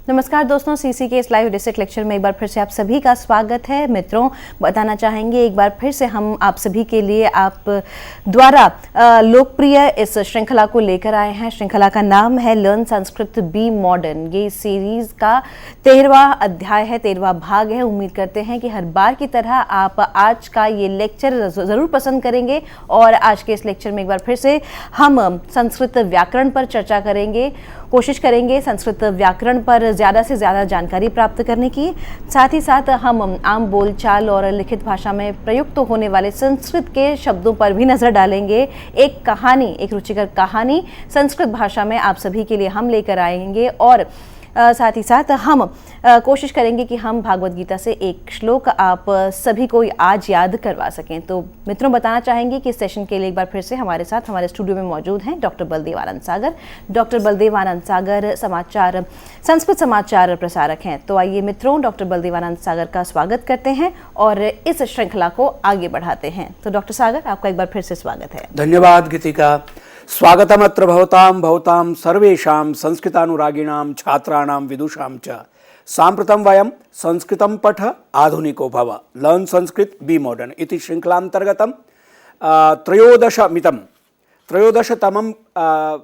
नमस्कार दोस्तों, सीसी के इस लाइव डिस्ट्रिक्ट लेक्चर में एक बार फिर से आप सभी का स्वागत है। मित्रों, बताना चाहेंगे एक बार फिर से हम आप सभी के लिए आप द्वारा लोकप्रिय इस श्रृंखला को लेकर आए हैं। श्रृंखला का नाम है लर्न संस्कृत बी मॉडर्न। ये इस सीरीज का 13वां अध्याय है, 13वां भाग है। उम्मीद करते हैं कि हर बार की तरह आप आज का ये लेक्चर ज़रूर पसंद करेंगे। और आज के इस लेक्चर में एक बार फिर से हम संस्कृत व्याकरण पर चर्चा करेंगे, कोशिश करेंगे संस्कृत व्याकरण पर ज़्यादा से ज़्यादा जानकारी प्राप्त करने की। साथ ही साथ हम आम बोलचाल और लिखित भाषा में प्रयुक्त होने वाले संस्कृत के शब्दों पर भी नज़र डालेंगे। एक कहानी, एक रुचिकर कहानी संस्कृत भाषा में आप सभी के लिए हम लेकर आएंगे। और साथ ही साथ हम कोशिश करेंगे कि हम भागवत गीता से एक श्लोक आप सभी को आज याद करवा सकें। तो मित्रों, बताना चाहेंगे कि इस सेशन के लिए एक बार फिर से हमारे साथ हमारे स्टूडियो में मौजूद हैं डॉक्टर बलदेव आनंद सागर। डॉक्टर बलदेव आनंद सागर संस्कृत समाचार प्रसारक हैं। तो आइए मित्रों, डॉक्टर बलदेव आनंद सागर का स्वागत करते हैं और इस श्रृंखला को आगे बढ़ाते हैं। तो डॉक्टर सागर, आपका एक बार फिर से स्वागत है। धन्यवाद गीतिका। स्वागतमत्र भवतां सर्वेषां संस्कृतानुरागिणां छात्राणां विदुषां च। साम्प्रतं वयं संस्कृतं पठ आधुनिको भव लर्न संस्कृत बी मॉडर्न इति श्रृंखलान्तर्गतं त्रयोदशतमं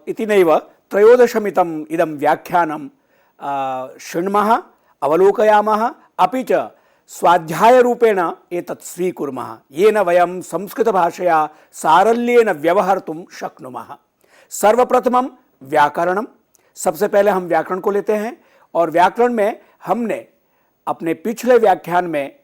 इति नैव त्रयोदशमितम् इदं व्याख्यानं शृण्मः, अवलोकयामः, अपि च स्वाध्यायरूपेण एतत् स्वीकुर्मः, येन वयं संस्कृतभाषया सारल्येन व्यवहर्तुं शक्नुमः। सर्वप्रथमं व्याकरणं। सबसे पहले हम व्याकरण को लेते हैं और व्याकरण में हमने अपने पिछले व्याख्यान में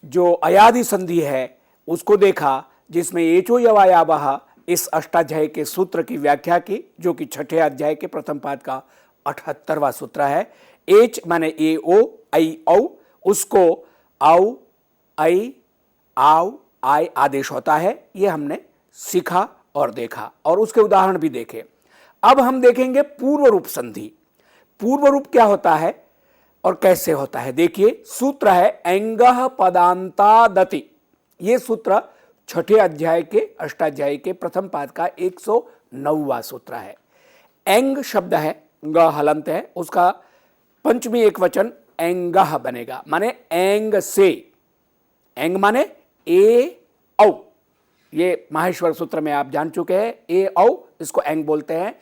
जो अयादि संधि है उसको देखा, जिसमें एचो यवायावः इस अष्टाध्याय के सूत्र की व्याख्या की, जो कि छठे अध्याय के प्रथम पाद का 78वां सूत्र है। एच माने ए ओ आई औ, उसको औ आई आव आय आदेश होता है। ये हमने सीखा और देखा और उसके उदाहरण भी देखे। अब हम देखेंगे पूर्व रूप संधि। पूर्व रूप क्या होता है और कैसे होता है, देखिए। सूत्र है एंगः पदांतादति। ये सूत्र छठे अध्याय के अष्टाध्यायी के प्रथम पाद का 109वां सूत्र है। एंग शब्द है, ग हलंत है, उसका पंचमी एक वचन एंगः बनेगा, माने एंग से। एंग माने ए औ। ये माहेश्वर सूत्र में आप जान चुके हैं, ए औ इसको एंग बोलते हैं।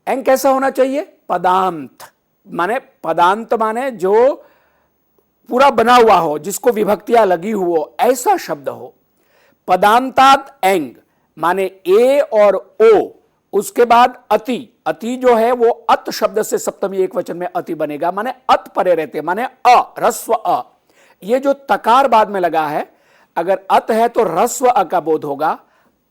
एंग कैसा होना चाहिए? पदांत माने जो पूरा बना हुआ हो, जिसको विभक्तियां लगी हुई हो, ऐसा शब्द हो। पदांतात् एंग माने ए और ओ, उसके बाद अति। अति जो है वो अत शब्द से सप्तमी एक वचन में अति बनेगा, माने अत परे रहते, माने अ, रस्व अ। ये जो तकार बाद में लगा है, अगर अत है तो रस्व अ का बोध होगा,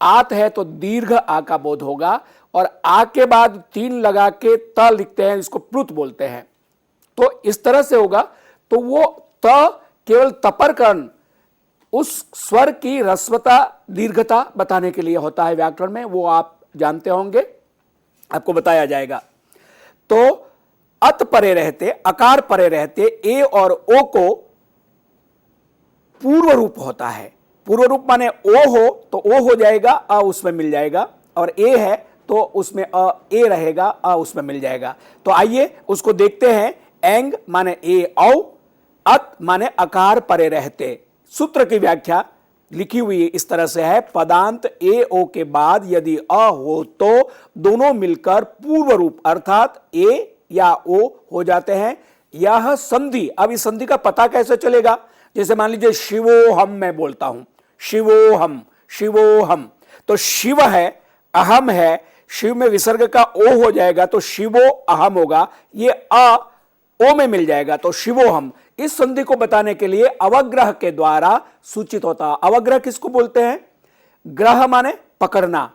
आत है तो दीर्घ आ का बोध होगा, और आ के बाद तीन लगा के त लिखते हैं, इसको प्लुत बोलते हैं। तो इस तरह से होगा। तो वो त केवल तपर कर्ण, उस स्वर की रस्वता दीर्घता बताने के लिए होता है व्याकरण में, वो आप जानते होंगे, आपको बताया जाएगा। तो अत परे रहते, अकार परे रहते ए और ओ को पूर्व रूप होता है। पूर्व रूप माने ओ हो तो ओ हो जाएगा, अ उसमें मिल जाएगा, और ए है तो उसमें अ ए रहेगा, अ उसमें मिल जाएगा। तो आइए उसको देखते हैं। एंग माने ए औ, अत माने अकार परे रहते। सूत्र की व्याख्या लिखी हुई इस तरह से है, पदांत ए ओ के बाद यदि अ हो तो दोनों मिलकर पूर्व रूप अर्थात ए या ओ हो जाते हैं। यह संधि, अब इस संधि का पता कैसे चलेगा? जैसे मान लीजिए शिवोहम मैं बोलता हूं, शिवोहम शिवोहम, तो शिव है, अहम है, शिव में विसर्ग का ओ हो जाएगा तो शिवो अहम होगा, ये अ ओ में मिल जाएगा तो शिवोहम। इस संधि को बताने के लिए अवग्रह के द्वारा सूचित होता। अवग्रह किसको बोलते हैं? ग्रह माने पकड़ना,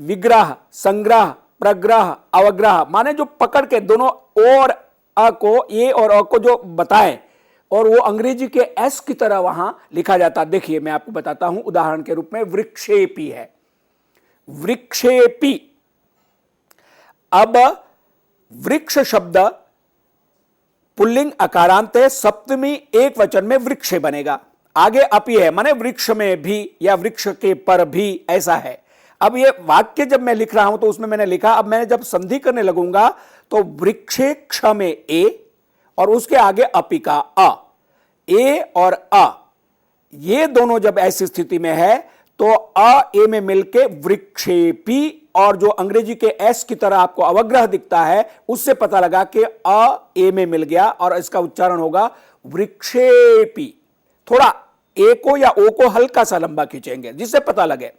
विग्रह, संग्रह, प्रग्रह, अवग्रह माने जो पकड़ के दोनों ओ और अ को, ए और अ को जो बताएं, और वो अंग्रेजी के एस की तरह वहां लिखा जाता। देखिए मैं आपको बताता हूं, उदाहरण के रूप में वृक्षेपी है, वृक्षेपी। अब वृक्ष शब्द पुल्लिंग अकारांत है, सप्तमी एक वचन में वृक्ष बनेगा। आगे अपी है, माने वृक्ष में भी या वृक्ष के पर भी, ऐसा है। अब ये वाक्य जब मैं लिख रहा हूं तो उसमें मैंने लिखा, अब मैंने जब संधि करने लगूंगा तो वृक्षे क्ष में ए और उसके आगे अपि का अ, ए और अ, ये दोनों जब ऐसी स्थिति में है तो अ ए में मिलके वृक्षेपी, और जो अंग्रेजी के एस की तरह आपको अवग्रह दिखता है उससे पता लगा कि अ ए में मिल गया और इसका उच्चारण होगा वृक्षेपी। थोड़ा ए को या ओ को हल्का सा लंबा खींचेंगे जिससे पता लगे,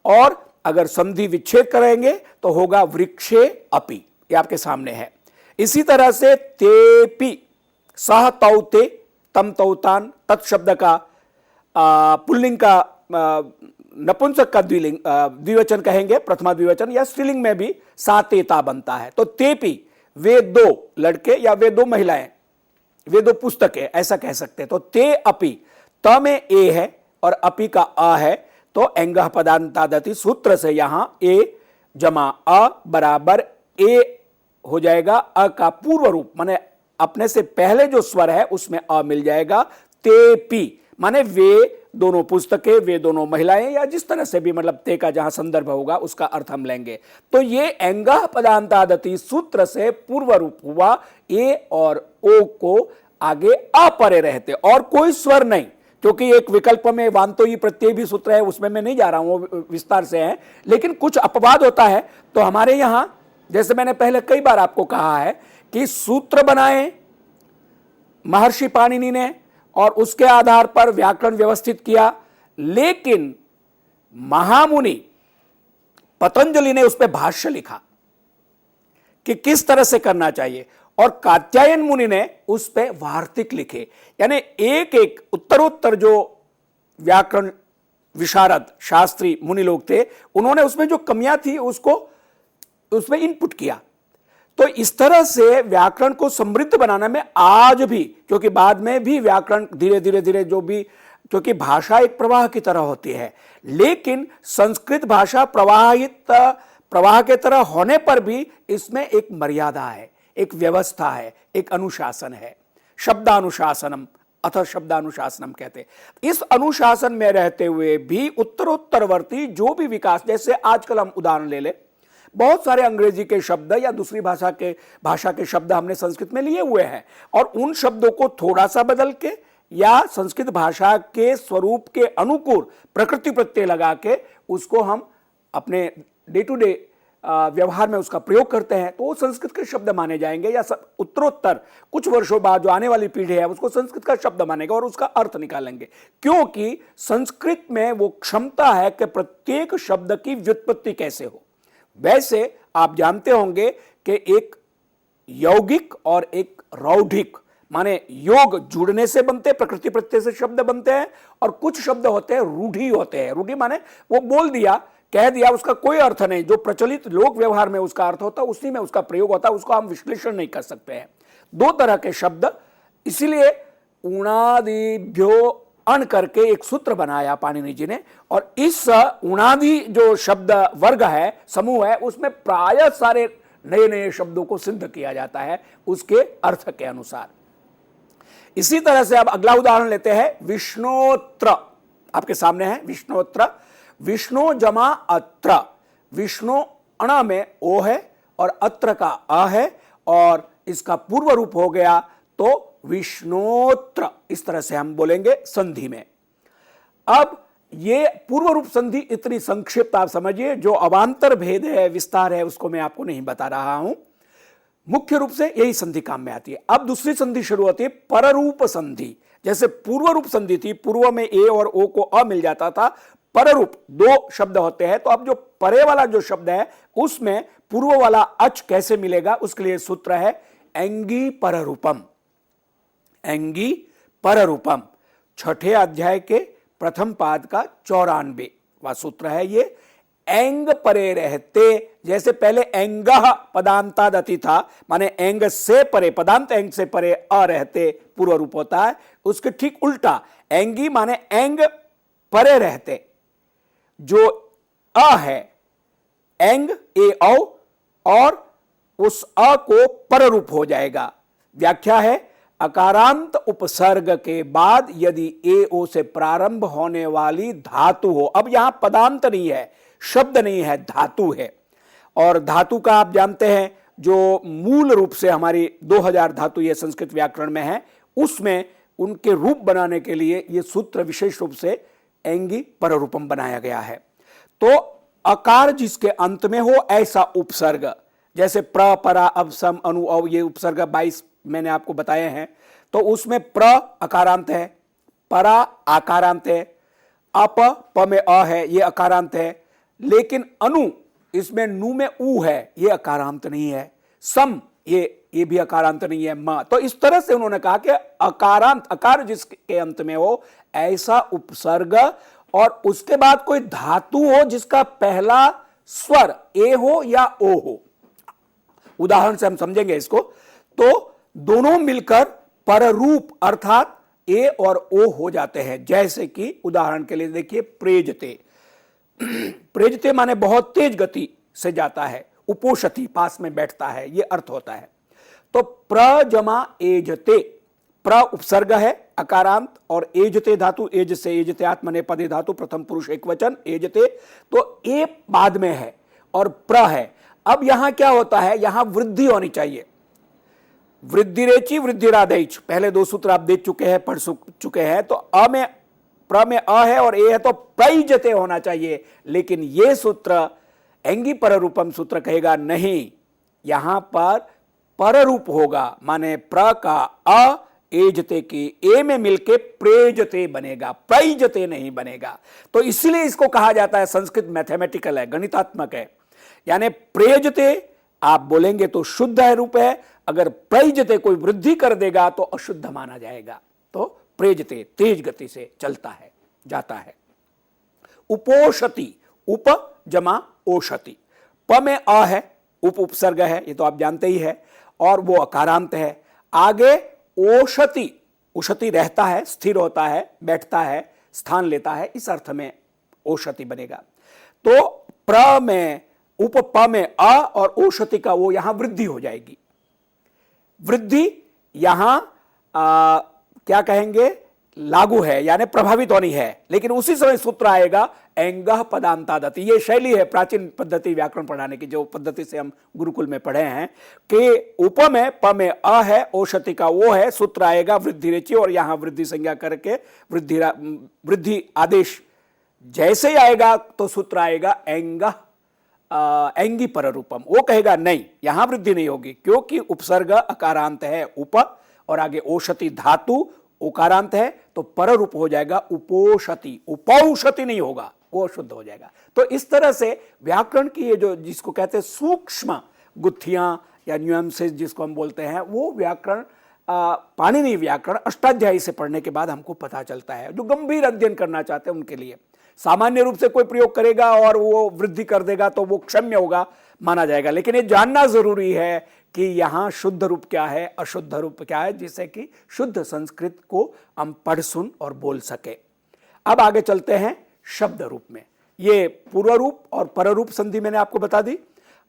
और अगर संधि विच्छेद करेंगे तो होगा वृक्षे अपि। ये आपके सामने है। इसी तरह से तेपि, सह तौ ते, तम तौतान, तत् शब्द का पुल्लिंग का नपुंसक का द्विवचन कहेंगे, प्रथमा द्विवचन, या स्त्रीलिंग में भी सा तेता बनता है। तो तेपि, वे दो लड़के या वे दो महिलाएं, वे दो पुस्तकें, ऐसा कह सकते हैं। तो ते अपि, त में ए है और अपि का अ है, तो एंगः पदांतादति सूत्र से यहां ए जमा अ बराबर ए हो जाएगा। अ का पूर्व रूप माने अपने से पहले जो स्वर है उसमें अ मिल जाएगा। तेपि माने वे दोनों पुस्तकें, वे दोनों महिलाएं, या जिस तरह से भी मतलब ते का जहां संदर्भ होगा उसका अर्थ हम लेंगे। तो ये एंगः पदांतादति सूत्र से पूर्व रूप हुआ। ए और ओ को आगे अ परे रहते और कोई स्वर नहीं, क्योंकि एक विकल्प में वांतोई प्रत्यय भी सूत्र है, उसमें मैं नहीं जा रहा हूं, वो विस्तार से है, लेकिन कुछ अपवाद होता है। तो हमारे यहां जैसे मैंने पहले कई बार आपको कहा है कि सूत्र बनाए महर्षि पाणिनि ने और उसके आधार पर व्याकरण व्यवस्थित किया, लेकिन महामुनि पतंजलि ने उस पर भाष्य लिखा कि किस तरह से करना चाहिए, और कात्यायन मुनि ने उस पर वार्तिक लिखे। यानी एक एक उत्तरोत्तर जो व्याकरण विशारद शास्त्री मुनि लोग थे, उन्होंने उसमें जो कमियां थी उसको उसमें इनपुट किया। तो इस तरह से व्याकरण को समृद्ध बनाने में आज भी, क्योंकि बाद में भी व्याकरण धीरे धीरे धीरे जो भी, क्योंकि भाषा एक प्रवाह की तरह होती है, लेकिन संस्कृत भाषा प्रवाह के तरह होने पर भी इसमें एक मर्यादा है, एक व्यवस्था है, एक अनुशासन है। शब्दानुशासनम अथ शब्दानुशासनम कहते हैं। इस अनुशासन में रहते हुए भी उत्तरोत्तरवर्ती जो भी विकास, जैसे आजकल हम उदाहरण ले ले, बहुत सारे अंग्रेजी के शब्द या दूसरी भाषा के शब्द हमने संस्कृत में लिए हुए हैं, और उन शब्दों को थोड़ा सा बदल के या संस्कृत भाषा के स्वरूप के अनुकूल प्रकृति प्रत्यय लगा के उसको हम अपने डे टू डे व्यवहार में उसका प्रयोग करते हैं, तो वो संस्कृत के शब्द माने जाएंगे, या उत्तरोत्तर कुछ वर्षों बाद जो आने वाली पीढ़ी है उसको संस्कृत का शब्द मानेगा और उसका अर्थ निकालेंगे, क्योंकि संस्कृत में वो क्षमता है कि प्रत्येक शब्द की व्युत्पत्ति कैसे हो। वैसे आप जानते होंगे कि एक यौगिक और एक रौढ़िक, माने योग जुड़ने से बनते, प्रकृति प्रत्यय से शब्द बनते हैं, और कुछ शब्द होते हैं रूढ़ी होते हैं। रूढ़ी माने वो बोल दिया, कह दिया, उसका कोई अर्थ नहीं, जो प्रचलित लोक व्यवहार में उसका अर्थ होता है उसी में उसका प्रयोग होता है, उसको हम विश्लेषण नहीं कर सकते हैं। दो तरह के शब्द, इसीलिए उणादिभ्यो अण करके एक सूत्र बनाया पाणिनि जी ने, और इस उणादि जो शब्द वर्ग है, समूह है, उसमें प्राय सारे नए नए शब्दों को सिद्ध किया जाता है उसके अर्थ के अनुसार। इसी तरह से अब अगला उदाहरण लेते हैं, विष्णोत्र आपके सामने है। विष्णोत्र, विष्णु जमा अत्र, विष्णु अणा में ओ है और अत्र का अ है, और इसका पूर्व रूप हो गया तो विष्णोत्र। इस तरह से हम बोलेंगे संधि में। अब ये पूर्व रूप संधि इतनी संक्षिप्त आप समझिए, जो अवांतर भेद है, विस्तार है, उसको मैं आपको नहीं बता रहा हूं। मुख्य रूप से यही संधि काम में आती है। अब दूसरी संधि शुरू होती है, पररूप संधि। जैसे पूर्व रूप संधि थी, पूर्व में ए और ओ को अ मिल जाता था, पररूप दो शब्द होते हैं, तो अब जो परे वाला जो शब्द है उसमें पूर्व वाला अच कैसे मिलेगा, उसके लिए सूत्र है एंगी पररूपम। एंगी पररूपम, छठे अध्याय के प्रथम पाद का 94वां सूत्र है ये। एंग परे रहते, जैसे पहले एंगः पदांतादति था, माने एंग से परे, पदांत एंग से परे अ रहते पूर्व रूप होता है, उसके ठीक उल्टा एंगी माने एंग परे रहते, जो अ है एंग ए औ, और उस अ को पर रूप हो जाएगा। व्याख्या है, अकारांत उपसर्ग के बाद यदि ए ओ से प्रारंभ होने वाली धातु हो, अब यहां पदांत नहीं है, शब्द नहीं है, धातु है। और धातु का आप जानते हैं जो मूल रूप से हमारी 2000 धातु ये संस्कृत व्याकरण में है, उसमें उनके रूप बनाने के लिए ये सूत्र विशेष रूप से एंगी पररूपम बनाया गया है। तो अकार जिसके अंत में हो ऐसा उपसर्ग, जैसे प्र, परा, अब, सम, अनु, अव, ये उपसर्ग 22 मैंने आपको बताए हैं। तो उसमें प्र अकारांत है, परा आकारांत है, अप प में अ है, ये अकारांत है। लेकिन अनु, इसमें नु में उ है, ये अकारांत नहीं है। सम, ये भी अकारांत नहीं है। म, तो इस तरह से उन्होंने कहा कि अकारांत, अकार जिसके अंत में हो ऐसा उपसर्ग, और उसके बाद कोई धातु हो जिसका पहला स्वर ए हो या ओ हो। उदाहरण से हम समझेंगे इसको। तो दोनों मिलकर पररूप अर्थात ए और ओ हो जाते हैं। जैसे कि उदाहरण के लिए देखिए, प्रेजते, प्रेजते माने बहुत तेज गति से जाता है, उपोषति पास में बैठता है, ये अर्थ होता है। तो प्र जमा एजते, प्र उपसर्ग है अकारांत, और एजते धातु, एज से एजते आत्मनेपदे धातु, प्रथम पुरुष एक वचन एजते, तो ए बाद में है और प्र है। अब यहां क्या होता है, यहां वृद्धि होनी चाहिए, वृद्धिरेचि वृद्धिरादैच, पहले दो सूत्र आप देख चुके हैं, पढ़ चुके हैं। तो अ में, प्र में अ है और ए है, तो प्रैजते होना चाहिए। लेकिन यह सूत्र एंगी पररूपम सूत्र कहेगा नहीं, यहां पर पररूप होगा, माने प्र का अ एजते की ए में मिलके प्रेजते बनेगा, प्रैजते नहीं बनेगा। तो इसलिए इसको कहा जाता है, संस्कृत मैथमेटिकल है, गणितात्मक है। यानी प्रेजते आप बोलेंगे तो शुद्ध है रूप है, अगर प्रैजते कोई वृद्धि कर देगा तो अशुद्ध माना जाएगा। तो प्रेजते तेज गति से चलता है, जाता है। उपोषति, उप जमा ओषति, प में अ है, उप उपसर्ग है, ये तो आप जानते ही है, और वो अकारांत है। आगे ओषति, उषति रहता है, स्थिर होता है, बैठता है, स्थान लेता है, इस अर्थ में ओषति बनेगा। तो प्र में, उप प में अ और ओषति का वो यहां वृद्धि हो जाएगी। वृद्धि यहां क्या कहेंगे, लागू है, यानी प्रभावित होनी है। लेकिन उसी समय सूत्र आएगा एंगह पदांतादति। ये शैली है प्राचीन पद्धति व्याकरण पढ़ाने की, जो पद्धति से हम गुरुकुल में पढ़े हैं कि उप में प में अ है, ओषति का वो है, सूत्र आएगा वृद्धि रेचि, और यहां वृद्धि संज्ञा करके वृद्धि आदेश जैसे ही आएगा तो सूत्र आएगा एंगह एंगी पररूपम। वो कहेगा नहीं, यहां वृद्धि नहीं होगी, क्योंकि उपसर्ग अकारांत है उप, और आगे ओषति धातु उकारांत है, तो पररूप हो जाएगा उपोषति, उपौषति नहीं होगा, वो शुद्ध हो जाएगा। तो इस तरह से व्याकरण की ये जो जिसको कहते हैं सूक्ष्म गुत्थियां या न्यूएंसेस जिसको हम बोलते हैं, वो व्याकरण पाणिनि व्याकरण अष्टाध्यायी से पढ़ने के बाद हमको पता चलता है। जो गंभीर अध्ययन करना चाहते हैं उनके लिए, सामान्य रूप से कोई प्रयोग करेगा और वो वृद्धि कर देगा तो वो क्षम्य होगा, माना जाएगा। लेकिन ये जानना जरूरी है कि यहां शुद्ध रूप क्या है, अशुद्ध रूप क्या है, जिससे कि शुद्ध संस्कृत को हम पढ़ सुन और बोल सके। अब आगे चलते हैं शब्द रूप में। ये पूर्व रूप और पररूप संधि मैंने आपको बता दी।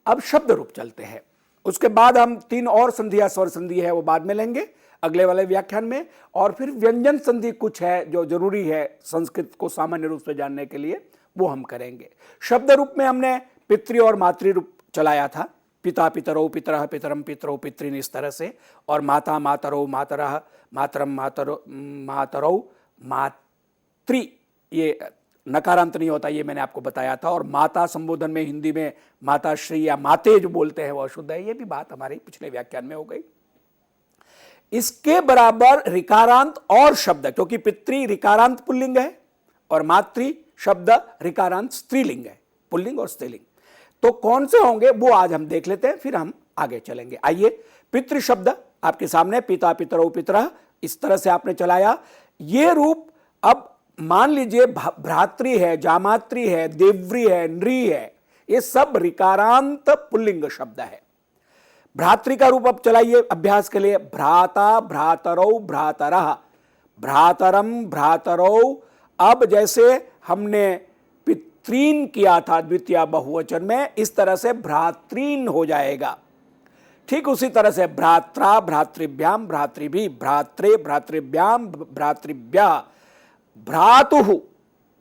अब शब्द रूप चलते हैं। उसके बाद हम 3 और संधि या स्वर संधि है वो बाद में लेंगे अगले वाले व्याख्यान में, और फिर व्यंजन संधि कुछ है जो जरूरी है संस्कृत को सामान्य रूप से जानने के लिए, वो हम करेंगे। शब्द रूप में हमने पितृ और मातृ रूप चलाया था, पिता पितरौ पितरः पितरम पितरौ पितृन, इस तरह से, और माता मातरौ मातरः मातरम मातरौ मातृ, ये नकारांत नहीं होता, ये मैंने आपको बताया था। और माता संबोधन में हिंदी में माताश्री या माते जो बोलते हैं वो अशुद्ध है, ये भी बात हमारे पिछले व्याख्यान में हो गई। इसके बराबर रिकारांत और शब्द, क्योंकि पितृ रिकारांत पुल्लिंग है और मातृ शब्द रिकारांत स्त्रीलिंग है, पुल्लिंग और स्त्रीलिंग। तो कौन से होंगे वो आज हम देख लेते हैं, फिर हम आगे चलेंगे। आइए, पितृ शब्द आपके सामने, पिता पितरौ पितरः, इस तरह से आपने चलाया। ये रूप अब मान लीजिए भ्रातृ है, जामातृ है, देव्री है, नृ है, ये सब रिकारांत पुल्लिंग शब्द है। भ्रातृ का रूप अब चलाइए अभ्यास के लिए, भ्राता भ्रातरौ भ्रातरः, भ्रातरम भ्रातरौ। अब जैसे हमने पितृन किया था द्वितीय बहुवचन में, इस तरह से भ्रातृन हो जाएगा। ठीक उसी तरह से भ्रात्रा भ्रातृभ्याम भ्रातृभि, भ्रात्रे भ्रातृभ्याम भ्रातृभ्यः, भ्रातुः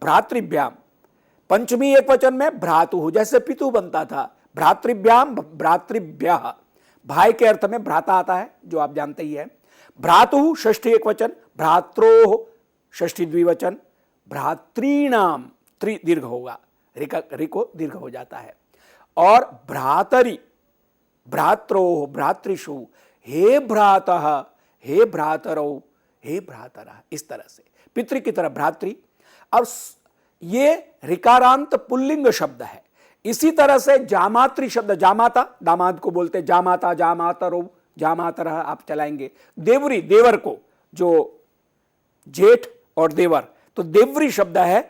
भ्रातृभ्याम, पंचमी एक वचन में भ्रातु, जैसे पितु बनता था, भ्रातृभ्याम भ्रातृभ्यः, भाई के अर्थ में भ्राता आता है जो आप जानते ही है। भ्रातु षष्ठी एक वचन, भ्रात्रोः षष्ठी द्विवचन, भ्रातॄणाम त्रि दीर्घ होगा, रिको दीर्घ हो जाता है। और भ्रातरी, भ्रात्रोः भ्रातृषु, हे भ्रातः हे भ्रातरौ हे भ्रातरः, इस तरह से पितृ की तरह भ्रातृ। और ये ऋकारांत पुल्लिंग शब्द है। इसी तरह से जामातृ शब्द, जामाता दामाद को बोलते, जामाता जामातरो जामातरः आप चलाएंगे। देवरी देवर को, जो जेठ और देवर, तो देवरी शब्द है,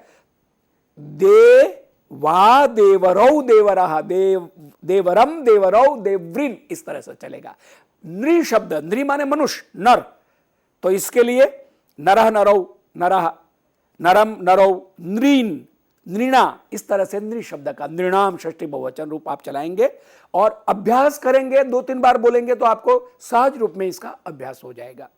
देवा देवरौ देवरः, देवरम देवरौ देवृन, इस तरह से चलेगा। नृ शब्द, नृ माने मनुष्य नर, तो इसके लिए नरः नरौ नरः, नरम नरौ नृन नृणा, इस तरह से नृ शब्द का नृणाम षष्ठी बहुवचन रूप आप चलाएंगे और अभ्यास करेंगे, 2-3 बार बोलेंगे तो आपको सहज रूप में इसका अभ्यास हो जाएगा।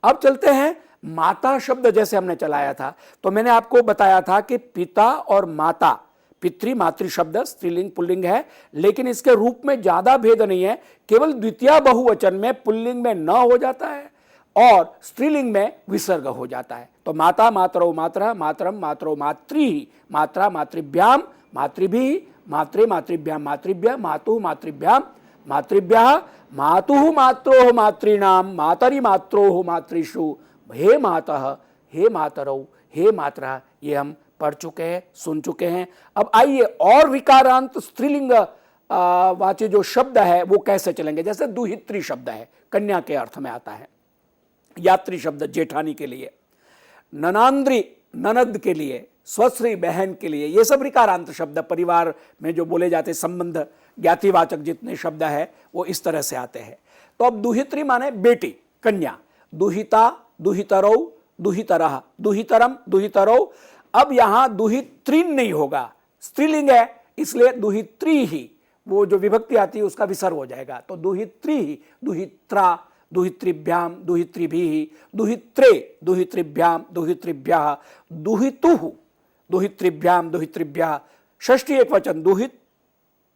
अब चलते हैं माता शब्द, जैसे हमने चलाया था तो मैंने आपको बताया था कि पिता और माता, पितृ मातृ शब्द स्त्रीलिंग पुल्लिंग है, लेकिन इसके रूप में ज्यादा भेद नहीं है, केवल द्वितीय बहुवचन में पुल्लिंग में न हो जाता है और स्त्रीलिंग में विसर्ग हो जाता है। तो माता मातरौ मातरः, मातरम मातरौ मातृ, मात्रा मातृभ्याम मातृभिः, मात्रे मातृभ्याम मातृभ्यः, मातुः मातृभ्याम मातृभ्यः, मातुः मात्रोः मातॄणाम, मातरि मात्रोः मातृषु, हे मातः हे मातरौ हे मातरः, ये हम पढ़ चुके हैं, सुन चुके हैं। अब आइए और विकारांत स्त्रीलिंग वाची जो शब्द है वो कैसे चलेंगे। जैसे दुहित्री शब्द है, कन्या के अर्थ में आता है। यात्री शब्द जेठानी के लिए, ननांद्री ननद के लिए, स्वश्री बहन के लिए, ये सब ऋकारांत शब्द परिवार में जो बोले जाते संबंध ज्ञातिवाचक जितने शब्द है वो इस तरह से आते हैं। तो अब दुहित्री माने बेटी, कन्या, दुहिता दुहितरौ दुहितरः, दुहितरम दुहितरौ। अब यहां दुहित्रीन नहीं होगा, स्त्रीलिंग है इसलिए दुहित्री ही, वो जो विभक्ति आती है उसका विसर्ग हो जाएगा। तो दुहित्री ही, दुहित्रा दुहित्रिभ्याम दुहित्रिभिः, दुहित्रे दुहित्रिभ्याम दुहित्रिभ्यः, दुहितुः दुहित्रिभ्याम दुहित्रिभ्यः, षष्ठी एक वचन,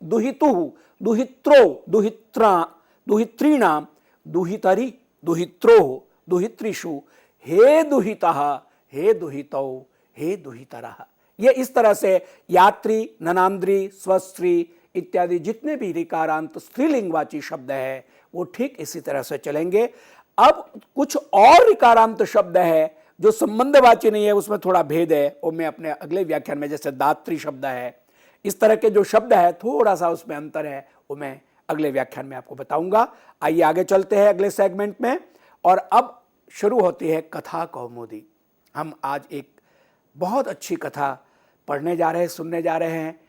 दुहितुः दुहित्रो दुहित्रा दुहित्रीणाम, दुहितरि दुहित्रोः दुहित्रिषु, हे दुहितः हे दुहितौ हे दुहितरः। ये इस तरह से यात्री, ननांद्री, स्वस्त्री इत्यादि जितने भी ऋकारांत स्त्रीलिंगवाची शब्द है वो ठीक इसी तरह से चलेंगे। अब कुछ और ऋकारांत शब्द है जो संबंधवाची नहीं है, उसमें थोड़ा भेद है, वो मैं अपने अगले व्याख्यान में, जैसे दात्री शब्द है, इस तरह के जो शब्द है थोड़ा सा उसमें अंतर है, वो मैं अगले व्याख्यान में आपको बताऊंगा। आइए आगे चलते हैं अगले सेगमेंट में। और अब शुरू होती है कथा कौमुदी। हम आज एक बहुत अच्छी कथा पढ़ने जा रहे हैं, सुनने जा रहे हैं।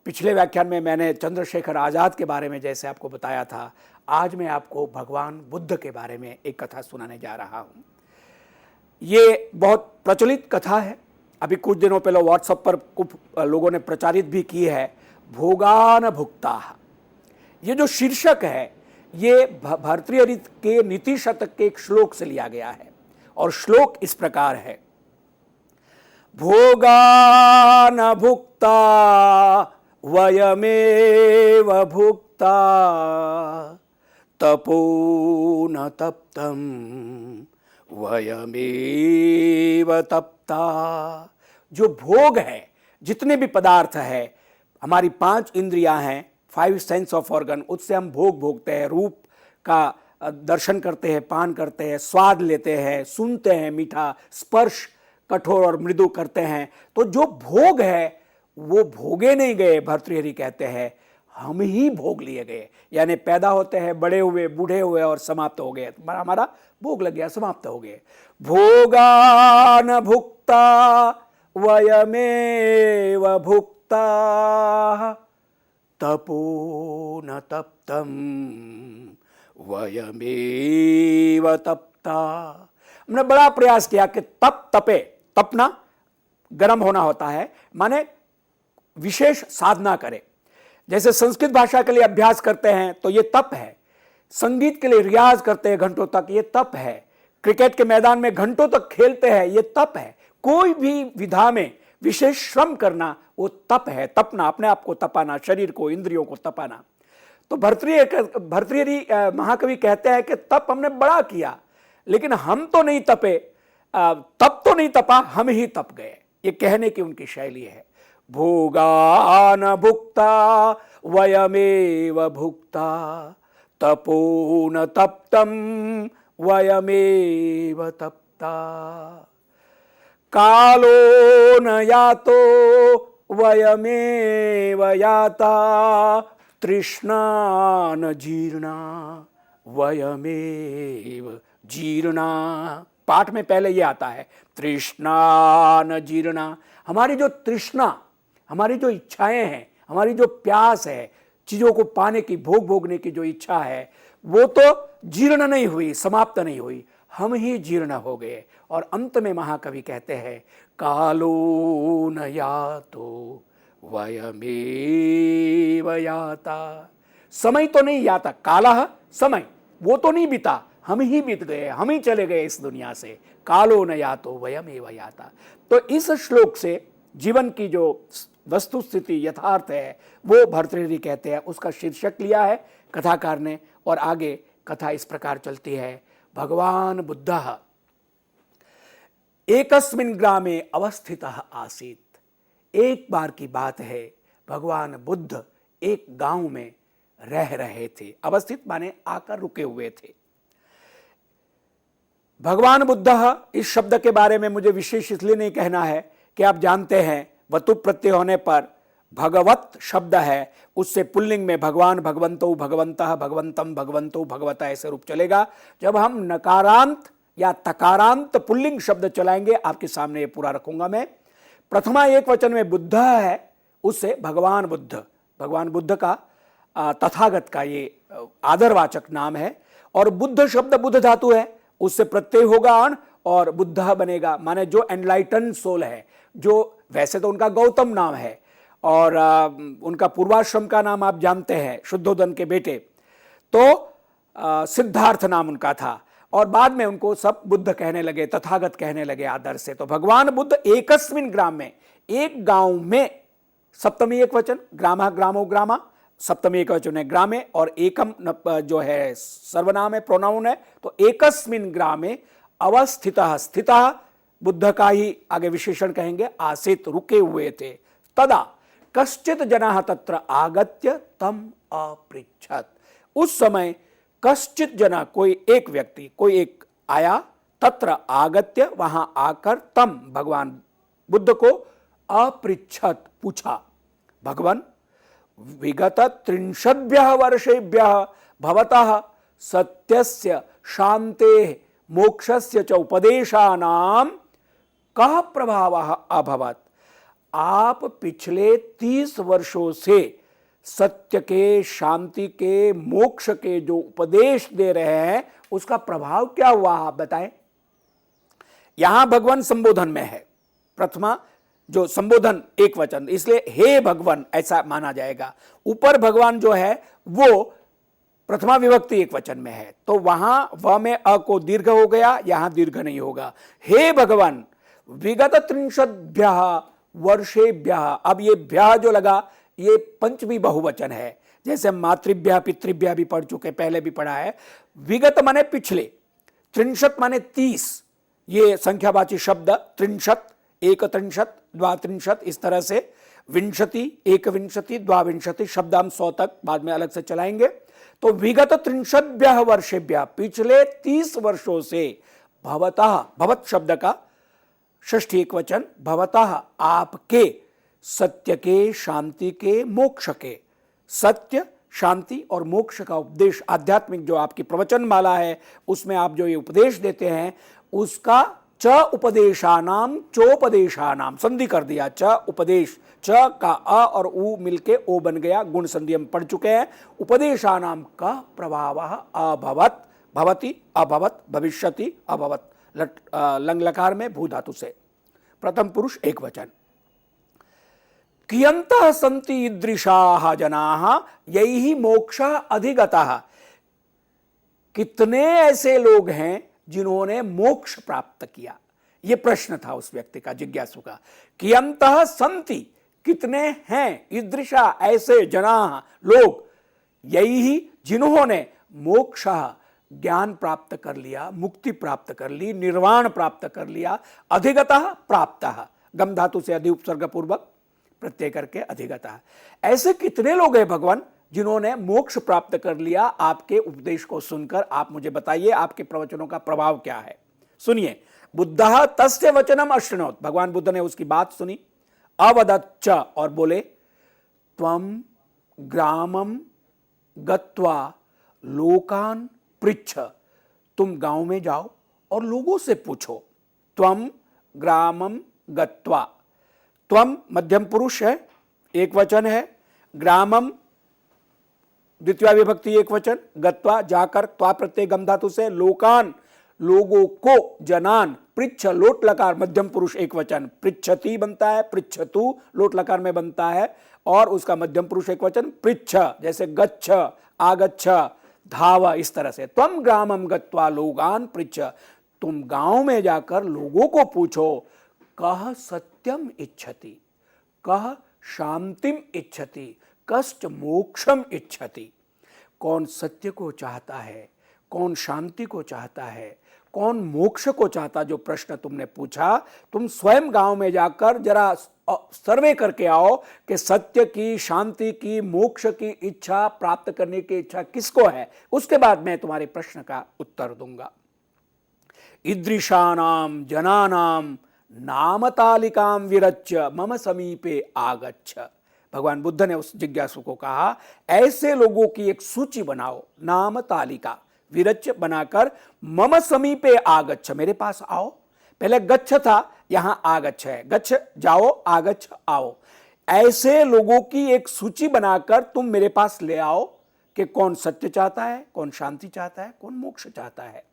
पिछले व्याख्यान में मैंने चंद्रशेखर आज़ाद के बारे में जैसे आपको बताया था, आज मैं आपको भगवान बुद्ध के बारे में एक कथा सुनाने जा रहा हूँ। ये बहुत प्रचलित कथा है, अभी कुछ दिनों पहले व्हाट्सएप पर कुछ लोगों ने प्रचारित भी की है, भोगान भुक्ताः। ये जो शीर्षक है ये भर्तृहरि के नीति शतक के एक श्लोक से लिया गया है और श्लोक इस प्रकार है, भोगान भुक्ता वयमेव भुक्ता तपो न तप्तम वयमेव तप्ता। जो भोग है, जितने भी पदार्थ है, हमारी 5 इंद्रियां हैं, 5 सेंस ऑफ ऑर्गन, उससे हम भोग भोगते हैं, रूप का दर्शन करते हैं, पान करते हैं, स्वाद लेते हैं, सुनते हैं मीठा, स्पर्श कठोर और मृदु करते हैं। तो जो भोग है वो भोगे नहीं गए, भर्तृहरि कहते हैं, हम ही भोग लिए गए। यानी पैदा होते हैं, बड़े हुए, बूढ़े हुए और समाप्त हो गए, हमारा भोग लग गया, समाप्त हो गए। भोगान भुक्ता वयमेव भुक्ता तपो न तप्तम वयमेव तप्ता। हमने बड़ा प्रयास किया कि तप तपे, तपना गर्म होना होता है, माने विशेष साधना करे। जैसे संस्कृत भाषा के लिए अभ्यास करते हैं तो ये तप है, संगीत के लिए रियाज करते हैं घंटों तक, ये तप है, क्रिकेट के मैदान में घंटों तक खेलते हैं, ये तप है। कोई भी विधा में विशेष श्रम करना वो तप है, तपना, अपने आप को तपाना, शरीर को, इंद्रियों को तपाना। तो भर्तृहरि महाकवि कहते हैं कि तप हमने बड़ा किया, लेकिन हम तो नहीं तपे, तप तो नहीं तपा, हम ही तप गए। ये कहने की उनकी शैली है। भोगान भुक्ता वयमेव भुक्ता, तपो न तप्तम वयमेव तप्ता, कालो न यातो वयमेव याता, तृष्णा न जीर्णा वयमेव जीर्णा। पाठ में पहले ये आता है, तृष्णा न जीर्णा। हमारी जो तृष्णा, हमारी जो इच्छाएं हैं, हमारी जो प्यास है, चीजों को पाने की, भोगने की जो इच्छा है, वो तो जीर्ण नहीं हुई, समाप्त नहीं हुई, हम ही जीर्ण हो गए। और अंत में महाकवि कहते हैं, कालो न यातो वयमेव याता। समय तो नहीं याता, कालः समय, वो तो नहीं बीता, हम ही बीत गए, हम ही चले गए इस दुनिया से। कालो न यातो वयमेव याता। तो इस श्लोक से जीवन की जो वस्तु स्थिति यथार्थ है वो भर्तृहरि कहते हैं, उसका शीर्षक लिया है कथाकार ने। और आगे कथा इस प्रकार चलती है। भगवान बुद्धः एकस्मिन् ग्रामे अवस्थितः आसीत्। एक बार की बात है, भगवान बुद्ध एक गांव में रह रहे थे। अवस्थित माने आकर रुके हुए थे। भगवान बुद्धः, इस शब्द के बारे में मुझे विशेष इसलिए नहीं कहना है कि आप जानते हैं वतु प्रत्यय होने पर भगवत शब्द है, उससे पुल्लिंग में भगवान, भगवंतो, भगवंतः, भगवंतम, भगवंतो, भगवता ऐसे रूप चलेगा। जब हम नकारांत या तकारांत पुल्लिंग शब्द चलाएंगे, आपके सामने ये पूरा रखूंगा मैं। प्रथमा एक वचन में बुद्ध है, उससे भगवान बुद्ध, भगवान बुद्ध का तथागत का ये आदरवाचक नाम है। और बुद्ध शब्द बुद्ध धातु है, उससे प्रत्यय होगा अण और बुद्ध बनेगा, माने जो एनलाइटन सोल है। जो वैसे तो उनका गौतम नाम है और उनका पूर्वाश्रम का नाम आप जानते हैं, शुद्धोदन के बेटे, तो सिद्धार्थ नाम उनका था। और बाद में उनको सब बुद्ध कहने लगे, तथागत कहने लगे आदर से। तो भगवान बुद्ध एकस्मिन ग्राम में, एक गांव में, सप्तमी एक वचन, ग्रामा ग्रामो ग्रामा, सप्तमी एक वचन है ग्रामे, और एकम जो है सर्वनाम है, प्रोनाउन है। तो एकस्मिन ग्रामे अवस्थितः, स्थितः बुद्ध का ही आगे विशेषण कहेंगे, आसित रुके हुए थे। तदा कश्चित जनाः तत्र आगत्य तम अपृच्छत्। उस समय कश्चित जना, कोई एक व्यक्ति, कोई एक आया, तत्र आगत्य, वहां आकर, तम भगवान बुद्ध को, अपृच्छत् पूछा, भगवान विगत 30 वर्षेभ्यः भवतः सत्यस्य शान्तेः मोक्षस्य च उपदेशानां कः प्रभावः अभवत्। आप पिछले 30 वर्षों से सत्य के, शांति के, मोक्ष के जो उपदेश दे रहे हैं, उसका प्रभाव क्या हुआ, आप बताएं। यहां भगवान संबोधन में है, प्रथमा जो संबोधन एक वचन, इसलिए हे भगवान ऐसा माना जाएगा। ऊपर भगवान जो है वो प्रथमा विभक्ति एक वचन में है, तो वहां व में अ को दीर्घ हो गया, यहां दीर्घ नहीं होगा। हे भगवान विगत 30 वर्षेभ्यः, अब ये भ्यः जो लगा ये पंचमी बहुवचन है, जैसे मातृभ्यः पितृभ्यः भी पढ़ चुके, पहले भी पढ़ा है। विगत माने पिछले, 30 माने 30, ये संख्यावाची शब्द 30, एकत्रिंशत्, द्वात्रिंशत्, इस तरह से विंशति, एकविंशति, द्वाविंशति शब्द हम 100 तक बाद में अलग से चलाएंगे। तो विगत 30 वर्षेभ्यः, पिछले 30 वर्षों से, भवतः, भवत शब्द का षष्ठी एक वचन, भवतः आपके, सत्य के, शांति के, मोक्ष के, सत्य, शांति और मोक्ष का उपदेश, आध्यात्मिक जो आपकी प्रवचन माला है उसमें आप जो ये उपदेश देते हैं, उसका च उपदेशानाम, चोपदेशानाम, संधि कर दिया, च उपदेश, च का अ और उ मिलके ओ बन गया, गुण संधि हम पढ़ चुके हैं। उपदेशानाम का प्रभावः अभवत्, भवति, अभवत्, भविष्यति, अभवत्, लंग लकार में भू धातु से, प्रथम पुरुष एक वचन। कियन्तः सन्ति ईदृशाः जनाः यैः मोक्षः अधिगतः। कितने ऐसे लोग हैं जिन्होंने मोक्ष प्राप्त किया, यह प्रश्न था उस व्यक्ति का, जिज्ञासु का। कियन्तः सन्ति, कितने हैं ईदृशा ऐसे जना लोग, यही ही जिन्होंने मोक्ष ज्ञान प्राप्त कर लिया, मुक्ति प्राप्त कर ली, निर्वाण प्राप्त कर लिया, अधिगतः प्राप्तः, गम धातु से अधि उपसर्ग पूर्वक प्रत्यय करके अधिगतः। ऐसे कितने लोग हैं भगवान जिन्होंने मोक्ष प्राप्त कर लिया आपके उपदेश को सुनकर? आप मुझे बताइए आपके प्रवचनों का प्रभाव क्या है। सुनिए, बुद्धः तस्य वचनम अश्रुणोत, भगवान बुद्ध ने उसकी बात सुनी, अवदच्च और बोले, त्वम ग्रामम गत्वा लोकान पृच्छ, तुम गांव में जाओ और लोगों से पूछो। त्वम ग्रामम गत्वा, त्वम मध्यम पुरुष है, एक वचन है, ग्रामम द्वितीय विभक्ति एक वचन, गत्वा जाकर, त्वा प्रत्यय गम धातु से, लोकान लोगों को, जनान पृच्छ लोट लकार मध्यम पुरुष एक वचन, पृच्छति बनता है, पृच्छतु लोट लकार में बनता है और उसका मध्यम पुरुष एक वचन पृच्छ, जैसे गच्छ आगच्छ धाव, इस तरह से। त्वम ग्रामम गत्वा लोगान पृच्छ, तुम गांव में जाकर लोगों को पूछो, कह सत्यम इच्छति, कह शांतिम इच्छति, कष्ट मोक्षम इच्छति। कौन सत्य को चाहता है, कौन शांति को चाहता है, कौन मोक्ष को चाहता? जो प्रश्न तुमने पूछा, तुम स्वयं गांव में जाकर जरा सर्वे करके आओ कि सत्य की, शांति की, मोक्ष की इच्छा प्राप्त करने की इच्छा किसको है, उसके बाद मैं तुम्हारे प्रश्न का उत्तर दूंगा। ईदृशानाम जनानाम नाम तालिकाम विरच्य मम समीपे आगच्छ। भगवान बुद्ध ने उस जिज्ञासु को कहा, ऐसे लोगों की एक सूची बनाओ, नाम तालिका विरच्य बनाकर, मम समीपे आगच्छ, मेरे पास आओ। पहले गच्छ था, यहां आगच्छ है, गच्छ जाओ, आगच्छ आओ। ऐसे लोगों की एक सूची बनाकर तुम मेरे पास ले आओ कि कौन सत्य चाहता है, कौन शांति चाहता है, कौन मोक्ष चाहता है।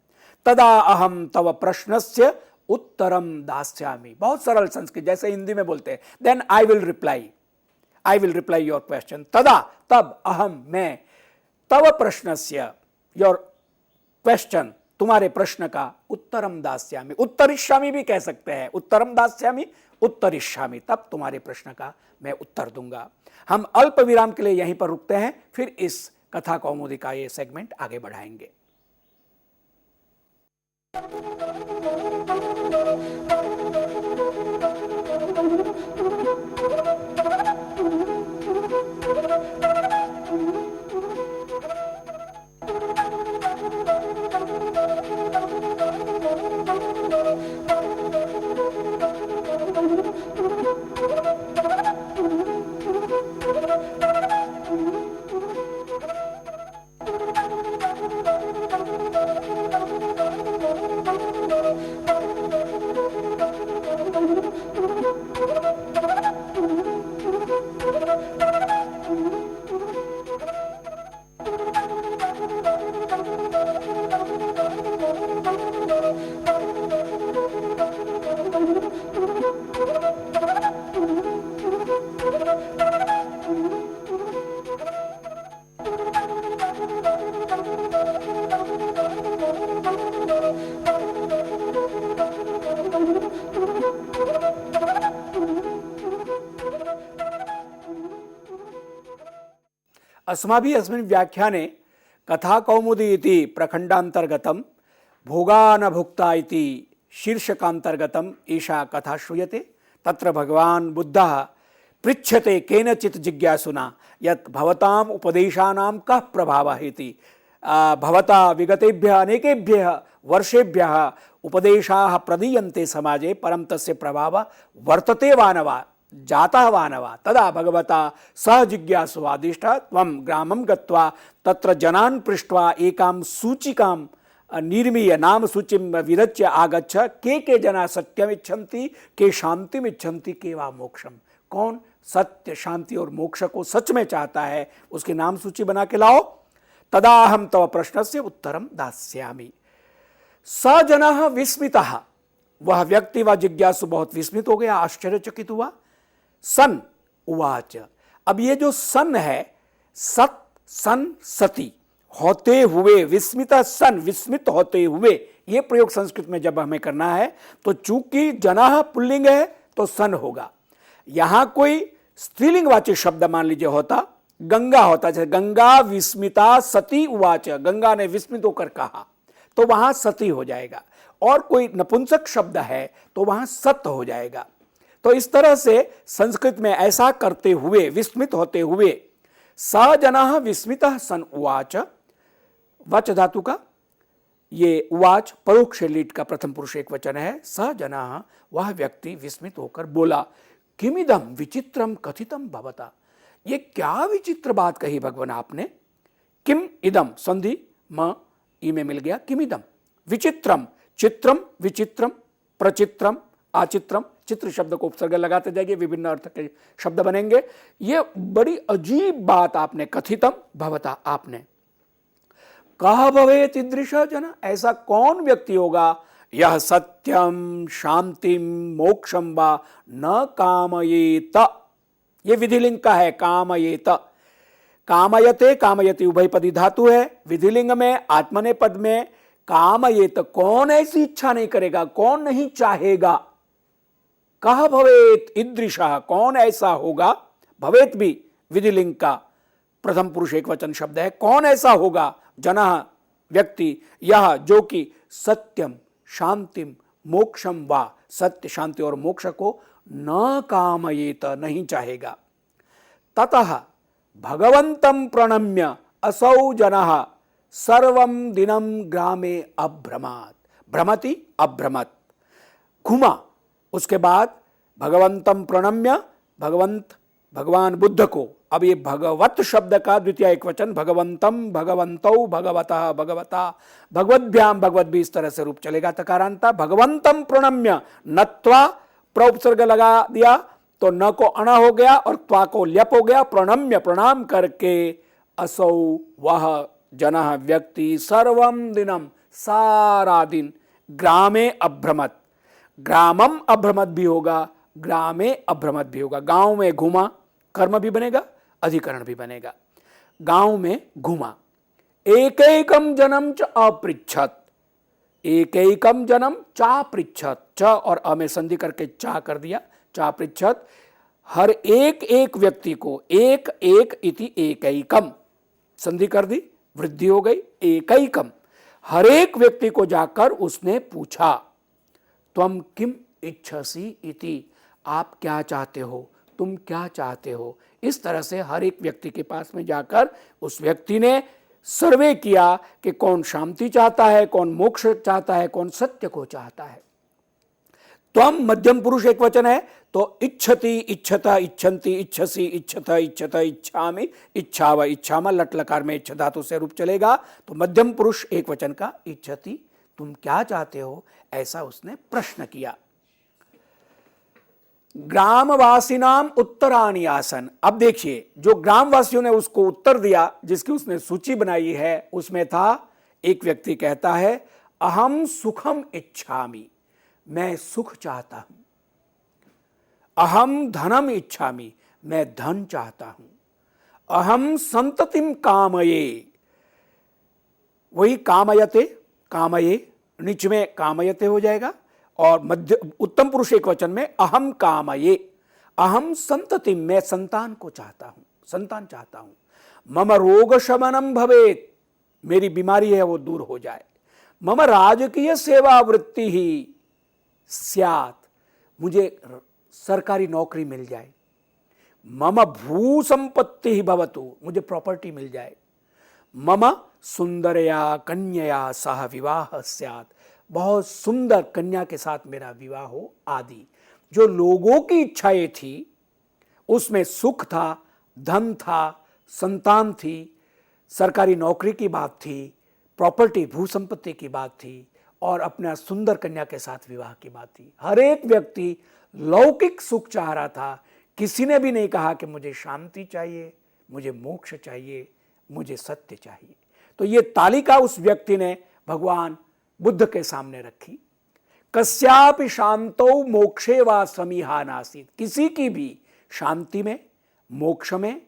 तदा अहम तव प्रश्नस्य उत्तरम दास्यामि। बहुत सरल संस्कृत, जैसे हिंदी में बोलते हैं, then I will reply your question. तदा तब, अहम मैं, तव प्रश्नस्य योर क्वेश्चन तुम्हारे प्रश्न का, उत्तरम दास्यामि, उत्तरिष्यामि भी कह सकते हैं, उत्तरम दास्यामि उत्तरिष्यामि, तब तुम्हारे प्रश्न का मैं उत्तर दूंगा। हम अल्प विराम के लिए यहीं पर रुकते हैं, फिर इस कथा कौमुदी का ये सेगमेंट आगे बढ़ाएंगे। अस्माभिः अस्मिन् व्याख्याने कथा कौमुदी इति प्रखंडांतर्गतम भोगान भुक्ता इति शीर्षकांतर्गतम एषा कथा श्रूयते। तत्र भगवान बुद्धः पृच्छते केनचित् जिज्ञासुना यत् भवताम् उपदेशानां कः प्रभावः इति। भवता विगतेभ्यः अनेकेभ्यः वर्षेभ्यः उपदेशाः प्रदीयन्ते समाजे, परं तस्य प्रभावः वर्तते वा न वा, जातः वा न वा। तदा भगवता सह जिज्ञासुवादिष्टः त्वं ग्रामं गत्वा तत्र जनान् पृष्ट्वा एकां सूचिकां निर्मीय नाम सूचिं विरच्य आगच्छ। के जना सत्यम इच्छन्ति, के शांतिम इच्छन्ति, के वा मोक्षम। कौन सत्य, शांति और मोक्ष को सच में चाहता है, उसकी नाम सूची बना के लाओ। तदा अहम तव प्रश्नस्य उत्तरम दास्यामि। स जनः विस्मितः, वह व्यक्ति व जिज्ञासु बहुत विस्मित हो गया, आश्चर्यचकित हुआ। सन उवाच, अब ये जो सन है, सत सन सती, होते हुए, विस्मित सन विस्मित होते हुए, ये प्रयोग संस्कृत में जब हमें करना है तो चूंकि जनः पुल्लिंग है तो सन होगा। यहां कोई स्त्रीलिंगवाची शब्द मान लीजिए होता गंगा होता, जैसे गंगा विस्मिता सती उवाच, गंगा ने विस्मित होकर कहा, तो वहां सती हो जाएगा। और कोई नपुंसक शब्द है तो वहां सत हो जाएगा। तो इस तरह से संस्कृत में ऐसा करते हुए, विस्मित होते हुए, स जनः विस्मितः सन उवाच, वच धातु का ये उवाच परोक्ष लीट का प्रथम पुरुष एक वचन है। स जनः वह व्यक्ति विस्मित होकर बोला, किमिदम विचित्रम कथितम भवता, ये क्या विचित्र बात कही भगवान आपने। किम इदम संधि म ई में मिल गया, किमिदम विचित्रम, चित्रम विचित्रम, प्रचित्रम आचित्रम, चित्र शब्द को उपसर्ग लगाते जाइए, विभिन्न अर्थ के शब्द बनेंगे। ये बड़ी अजीब बात आपने, कथितम भवता आपने। कह भवेत ईदृश जन, ऐसा कौन व्यक्ति होगा, यह सत्यम शांतिम मोक्षम वा न कामयेत, ये विधिलिंग का है, कामयेत, कामयते कामयति उभयपदी धातु है। विधिलिंग में आत्मने पद में कामयेत, कौन ऐसी इच्छा नहीं करेगा, कौन नहीं चाहेगा। कह भवेत ईदृशः, कौन ऐसा होगा, भवेत भी विधिलिंग का प्रथम पुरुष एक वचन शब्द है, कौन ऐसा होगा, जनः व्यक्ति, यह जो कि सत्यम शांतिम मोक्षम वा, सत्य शांति और मोक्ष को न कामयेत, नहीं चाहेगा। ततः भगवंतं प्रणम्य असौ जनः सर्वं दिनं ग्रामे अभ्रमात्, भ्रमति अभ्रमत, घुमा। उसके बाद भगवंतं प्रणम्य, भगवंत भगवान बुद्ध को, अब ये भगवत शब्द का द्वितीय एक वचन, भगवंतम भगवंतौ भगवतः भगवता, भगवद्भ्याम भगवत भी इस तरह से रूप चलेगा तकारांता। भगवंतम प्रणम्य, नत्वा प्रउपसर्ग लगा दिया तो न को अणा हो गया और त्वा को ल्यप हो गया, प्रणम्य प्रणाम करके, असौ वह जनः व्यक्ति, सर्वम दिनम सारा दिन, ग्रामे अभ्रमत, ग्रामम अभ्रमत भी होगा, ग्रामे अभ्रमत भी होगा, गांव में घुमा, कर्म भी बनेगा अधिकरण भी बनेगा, गांव में घुमा। एकैकम जनम च अपृच्छत, एकैकम जनम चा पृच्छत, च और अ में संधि करके चा कर दिया, चा पृच्छत, हर एक एक व्यक्ति को, एक एक इति एकैकम, संधि कर दी, वृद्धि हो गई, एकैकम, हर एक व्यक्ति को जाकर उसने पूछा, त्वम किम इच्छसि इति, आप क्या चाहते हो, तुम क्या चाहते हो। इस तरह से हर एक व्यक्ति के पास में जाकर उस व्यक्ति ने सर्वे किया कि कौन शांति चाहता है, कौन मोक्ष चाहता है, कौन सत्य को चाहता है। त्वम मध्यम पुरुष एक वचन है तो इच्छति इच्छता इच्छन्ति इच्छसि इच्छत इच्छत इच्छामि इच्छाव इच्छामा, लट लकार में इच्छ धातु से रूप चलेगा तो मध्यम पुरुष एक वचन का इच्छति, तुम क्या चाहते हो, ऐसा उसने प्रश्न किया। ग्रामवासीनाम उत्तराणि आसन, अब देखिए जो ग्रामवासियों ने उसको उत्तर दिया, जिसकी उसने सूची बनाई है, उसमें था एक व्यक्ति कहता है, अहम सुखम इच्छामि, मैं सुख चाहता हूं। अहम धनम इच्छामि, मैं धन चाहता हूं। अहम संततिम कामये, वही कामयते, कामये नीच में कामयते हो जाएगा और मध्य उत्तम पुरुष एक वचन में अहम कामये, अहम संततिम, मैं संतान को चाहता हूं, संतान चाहता हूं। मम रोग शमनम भवेत, मेरी बीमारी है वो दूर हो जाए। मम राजकीय सेवा वृत्ति ही स्यात्, मुझे सरकारी नौकरी मिल जाए। मम भू संपत्ति ही भवतु, मुझे प्रॉपर्टी मिल जाए। मम सुंदरया कन्यया सह विवाह स्यात्, बहुत सुंदर कन्या के साथ मेरा विवाह हो आदि। जो लोगों की इच्छाएं थी उसमें सुख था, धन था, संतान थी, सरकारी नौकरी की बात थी, प्रॉपर्टी भू संपत्ति की बात थी और अपना सुंदर कन्या के साथ विवाह की बात थी। हर एक व्यक्ति लौकिक सुख चाह रहा था, किसी ने भी नहीं कहा कि मुझे शांति चाहिए, मुझे मोक्ष चाहिए, मुझे सत्य चाहिए। तो ये तालिका उस व्यक्ति ने भगवान बुद्ध के सामने रखी। कस्यापि शांतौ मोक्षे वा समीहा नासीत, किसी की भी शांति में मोक्ष में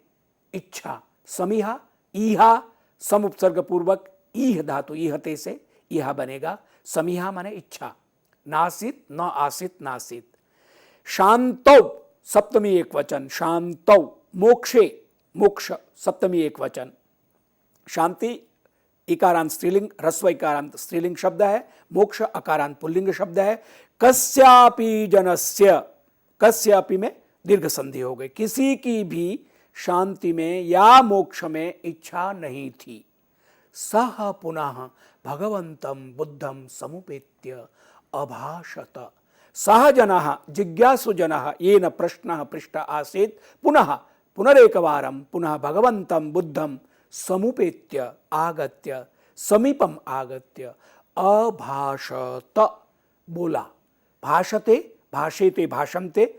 इच्छा, समीहा ईहा सम उपसर्ग पूर्वक ईह धातु ईहते से ईहा बनेगा, समीहा माने इच्छा, नासित न आसित नासित। शांतो सप्तमी एक वचन, शांतौ मोक्षे, मोक्ष सप्तमी एक वचन, शांति इकारांत स्त्रीलिंग, ह्रस्व इकारांत स्त्रीलिंग शब्द है, मोक्ष अकारांत पुल्लिंग शब्द है। कस्यापि जनस्य, कस्यापि में दीर्घ संधि हो गई, किसी की भी शांति में या मोक्ष में इच्छा नहीं थी। सह पुनः भगवंतं बुद्धं समुपेत्य अभाषत। सह जनः जिज्ञासु जनः येन प्रश्नः पृष्ट आसीत् पुनः पुनरेकवारं पुनः भगवंतं बुद्धं समुपेत्य आगत्य समीपम आगत्य अभाषत, बोला। भाषते, भाषेते, भाषन्ते,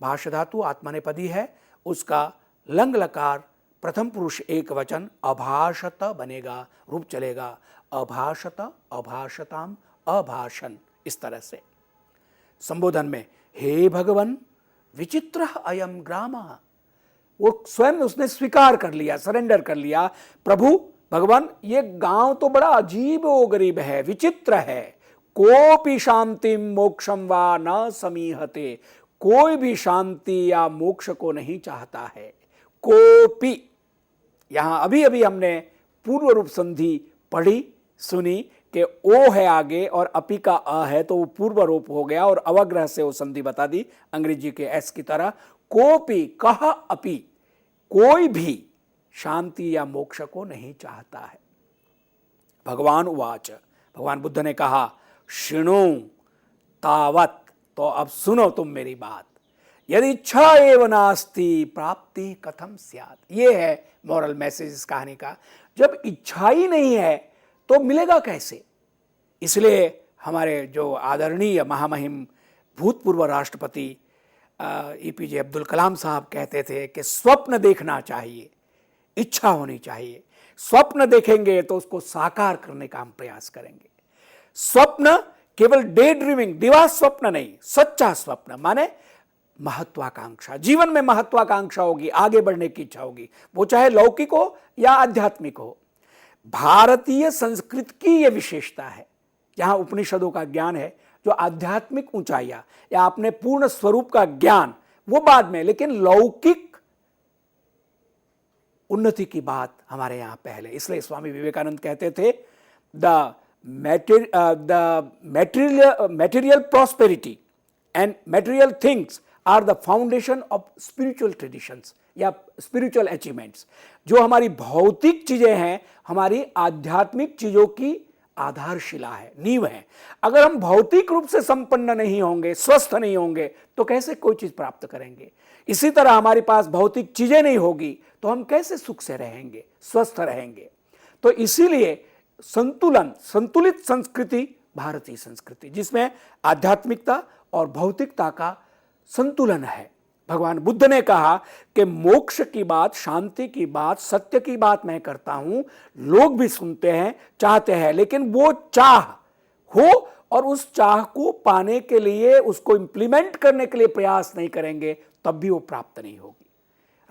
भाष धातु आत्मनेपदी है, उसका लंग लकार प्रथम पुरुष एक वचन अभाषत बनेगा, रूप चलेगा अभाषत, अभाषताम, अभाषण। इस तरह से संबोधन में हे भगवान विचित्र अयम ग्राम, वो स्वयं उसने स्वीकार कर लिया, सरेंडर कर लिया, प्रभु भगवान ये गांव तो बड़ा अजीब व गरीब है, विचित्र है। कोपि शांतिम मोक्षम वा न समीहते, कोई भी शांति या मोक्ष को नहीं चाहता है। कोपि, यहां अभी अभी हमने पूर्व रूप संधि पढ़ी सुनी कि ओ है आगे और अपि का अ है, तो वो पूर्व रूप हो गया और अवग्रह से वो संधि बता दी अंग्रेजी के एस की तरह। कोपि कह अपि, कोई भी शांति या मोक्ष को नहीं चाहता है। भगवान उवाच, भगवान बुद्ध ने कहा शृणु तावत, तो अब सुनो तुम मेरी बात। यदि इच्छा एव नास्ति प्राप्ति कथम स्यात्, ये है मॉरल मैसेज इस कहानी का। जब इच्छा ही नहीं है तो मिलेगा कैसे। इसलिए हमारे जो आदरणीय महामहिम भूतपूर्व राष्ट्रपति एपीजे अब्दुल कलाम साहब कहते थे कि स्वप्न देखना चाहिए, इच्छा होनी चाहिए। स्वप्न देखेंगे तो उसको साकार करने का हम प्रयास करेंगे। स्वप्न केवल डे ड्रीमिंग, दिवास स्वप्न नहीं, सच्चा स्वप्न माने महत्वाकांक्षा। जीवन में महत्वाकांक्षा होगी, आगे बढ़ने की इच्छा होगी, वो चाहे लौकिक हो या आध्यात्मिक हो। भारतीय संस्कृति की यह विशेषता है, जहां उपनिषदों का ज्ञान है, जो आध्यात्मिक ऊंचाइयां या अपने पूर्ण स्वरूप का ज्ञान वो बाद में, लेकिन लौकिक उन्नति की बात हमारे यहां पहले। इसलिए स्वामी विवेकानंद कहते थे the material prosperity and material things are the foundation of spiritual traditions या spiritual achievements। जो हमारी भौतिक चीजें हैं हमारी आध्यात्मिक चीजों की आधारशिला है, नींव है। अगर हम भौतिक रूप से संपन्न नहीं होंगे, स्वस्थ नहीं होंगे, तो कैसे कोई चीज प्राप्त करेंगे। इसी तरह हमारे पास भौतिक चीजें नहीं होगी तो हम कैसे सुख से रहेंगे, स्वस्थ रहेंगे। तो इसीलिए संतुलन, संतुलित संस्कृति भारतीय संस्कृति, जिसमें आध्यात्मिकता और भौतिकता का संतुलन है। भगवान बुद्ध ने कहा कि मोक्ष की बात, शांति की बात, सत्य की बात मैं करता हूं, लोग भी सुनते हैं, चाहते हैं, लेकिन वो चाह हो और उस चाह को पाने के लिए, उसको इंप्लीमेंट करने के लिए प्रयास नहीं करेंगे, तब भी वो प्राप्त नहीं होगी।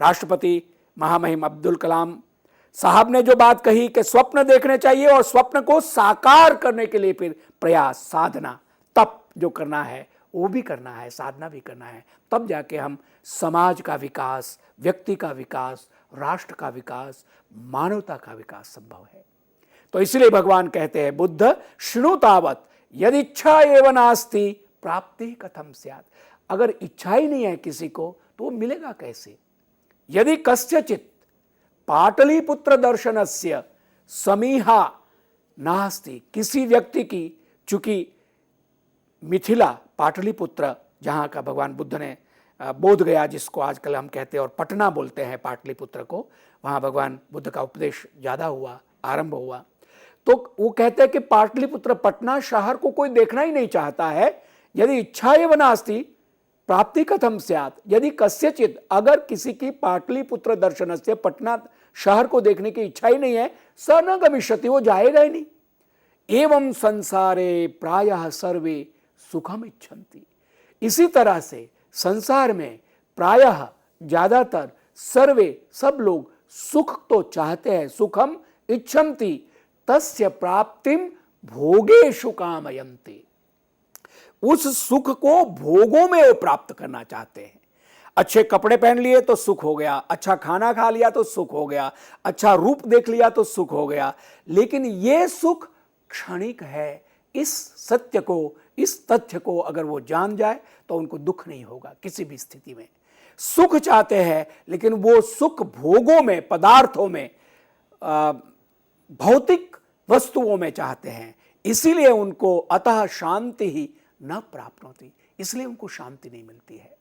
राष्ट्रपति महामहिम अब्दुल कलाम साहब ने जो बात कही कि स्वप्न देखने चाहिए और स्वप्न को साकार करने के लिए फिर प्रयास, साधना, तप जो करना है वो भी करना है, साधना भी करना है, तब जाके हम समाज का विकास, व्यक्ति का विकास, राष्ट्र का विकास, मानवता का विकास संभव है। तो इसलिए भगवान कहते हैं बुद्ध शृणु तावत यदि इच्छा एव नास्ति प्राप्ति कथम स्यात्। अगर इच्छा ही नहीं है किसी को तो वो मिलेगा कैसे। यदि कस्यचित् पाटलिपुत्र दर्शनस्य समीहा नास्ति, किसी व्यक्ति की, चूंकि मिथिला पाटलिपुत्र जहाँ का भगवान बुद्ध ने बोध गया, जिसको आजकल हम कहते हैं और पटना बोलते हैं पाटलिपुत्र को, वहाँ भगवान बुद्ध का उपदेश ज़्यादा हुआ, आरंभ हुआ। तो वो कहते हैं कि पाटलिपुत्र पटना शहर को कोई देखना ही नहीं चाहता है। यदि इच्छा एव नास्ति प्राप्ति कथम स्यात्, यदि कस्यचित्, अगर किसी की पाटलिपुत्र दर्शनस्य, पटना शहर को देखने की इच्छा ही नहीं है, स न गमिष्यति, वो जाएगा ही नहीं। एवं संसारे प्रायः सर्वे सुखम इच्छन्ति। इसी तरह से संसार में प्रायः ज्यादातर सर्वे सब लोग सुख तो चाहते हैं, सुखम इच्छन्ति तस्य प्राप्तिम भोगेषु कामयन्ति। उस सुख को भोगों में वो प्राप्त करना चाहते हैं। अच्छे कपड़े पहन लिए तो सुख हो गया, अच्छा खाना खा लिया तो सुख हो गया, अच्छा रूप देख लिया तो सुख हो गया। लेकिन ये सुख क्षणिक है। इस सत्य को, इस तथ्य को अगर वो जान जाए तो उनको दुख नहीं होगा किसी भी स्थिति में। सुख चाहते हैं लेकिन वो सुख भोगों में, पदार्थों में, भौतिक वस्तुओं में चाहते हैं, इसीलिए उनको अतः शांति ही न प्राप्त होती, इसलिए उनको शांति नहीं मिलती है।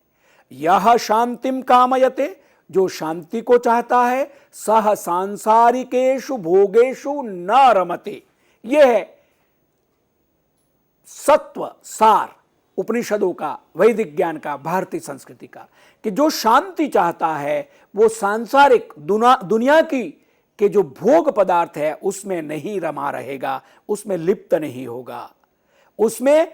यह शांतिम कामयते, जो शांति को चाहता है, सह सांसारिकेषु भोगेषु न रमते। यह है सत्व सार उपनिषदों का, वैदिक ज्ञान का, भारतीय संस्कृति का, कि जो शांति चाहता है वो सांसारिक दुनिया की के जो भोग पदार्थ है उसमें नहीं रमा रहेगा, उसमें लिप्त नहीं होगा, उसमें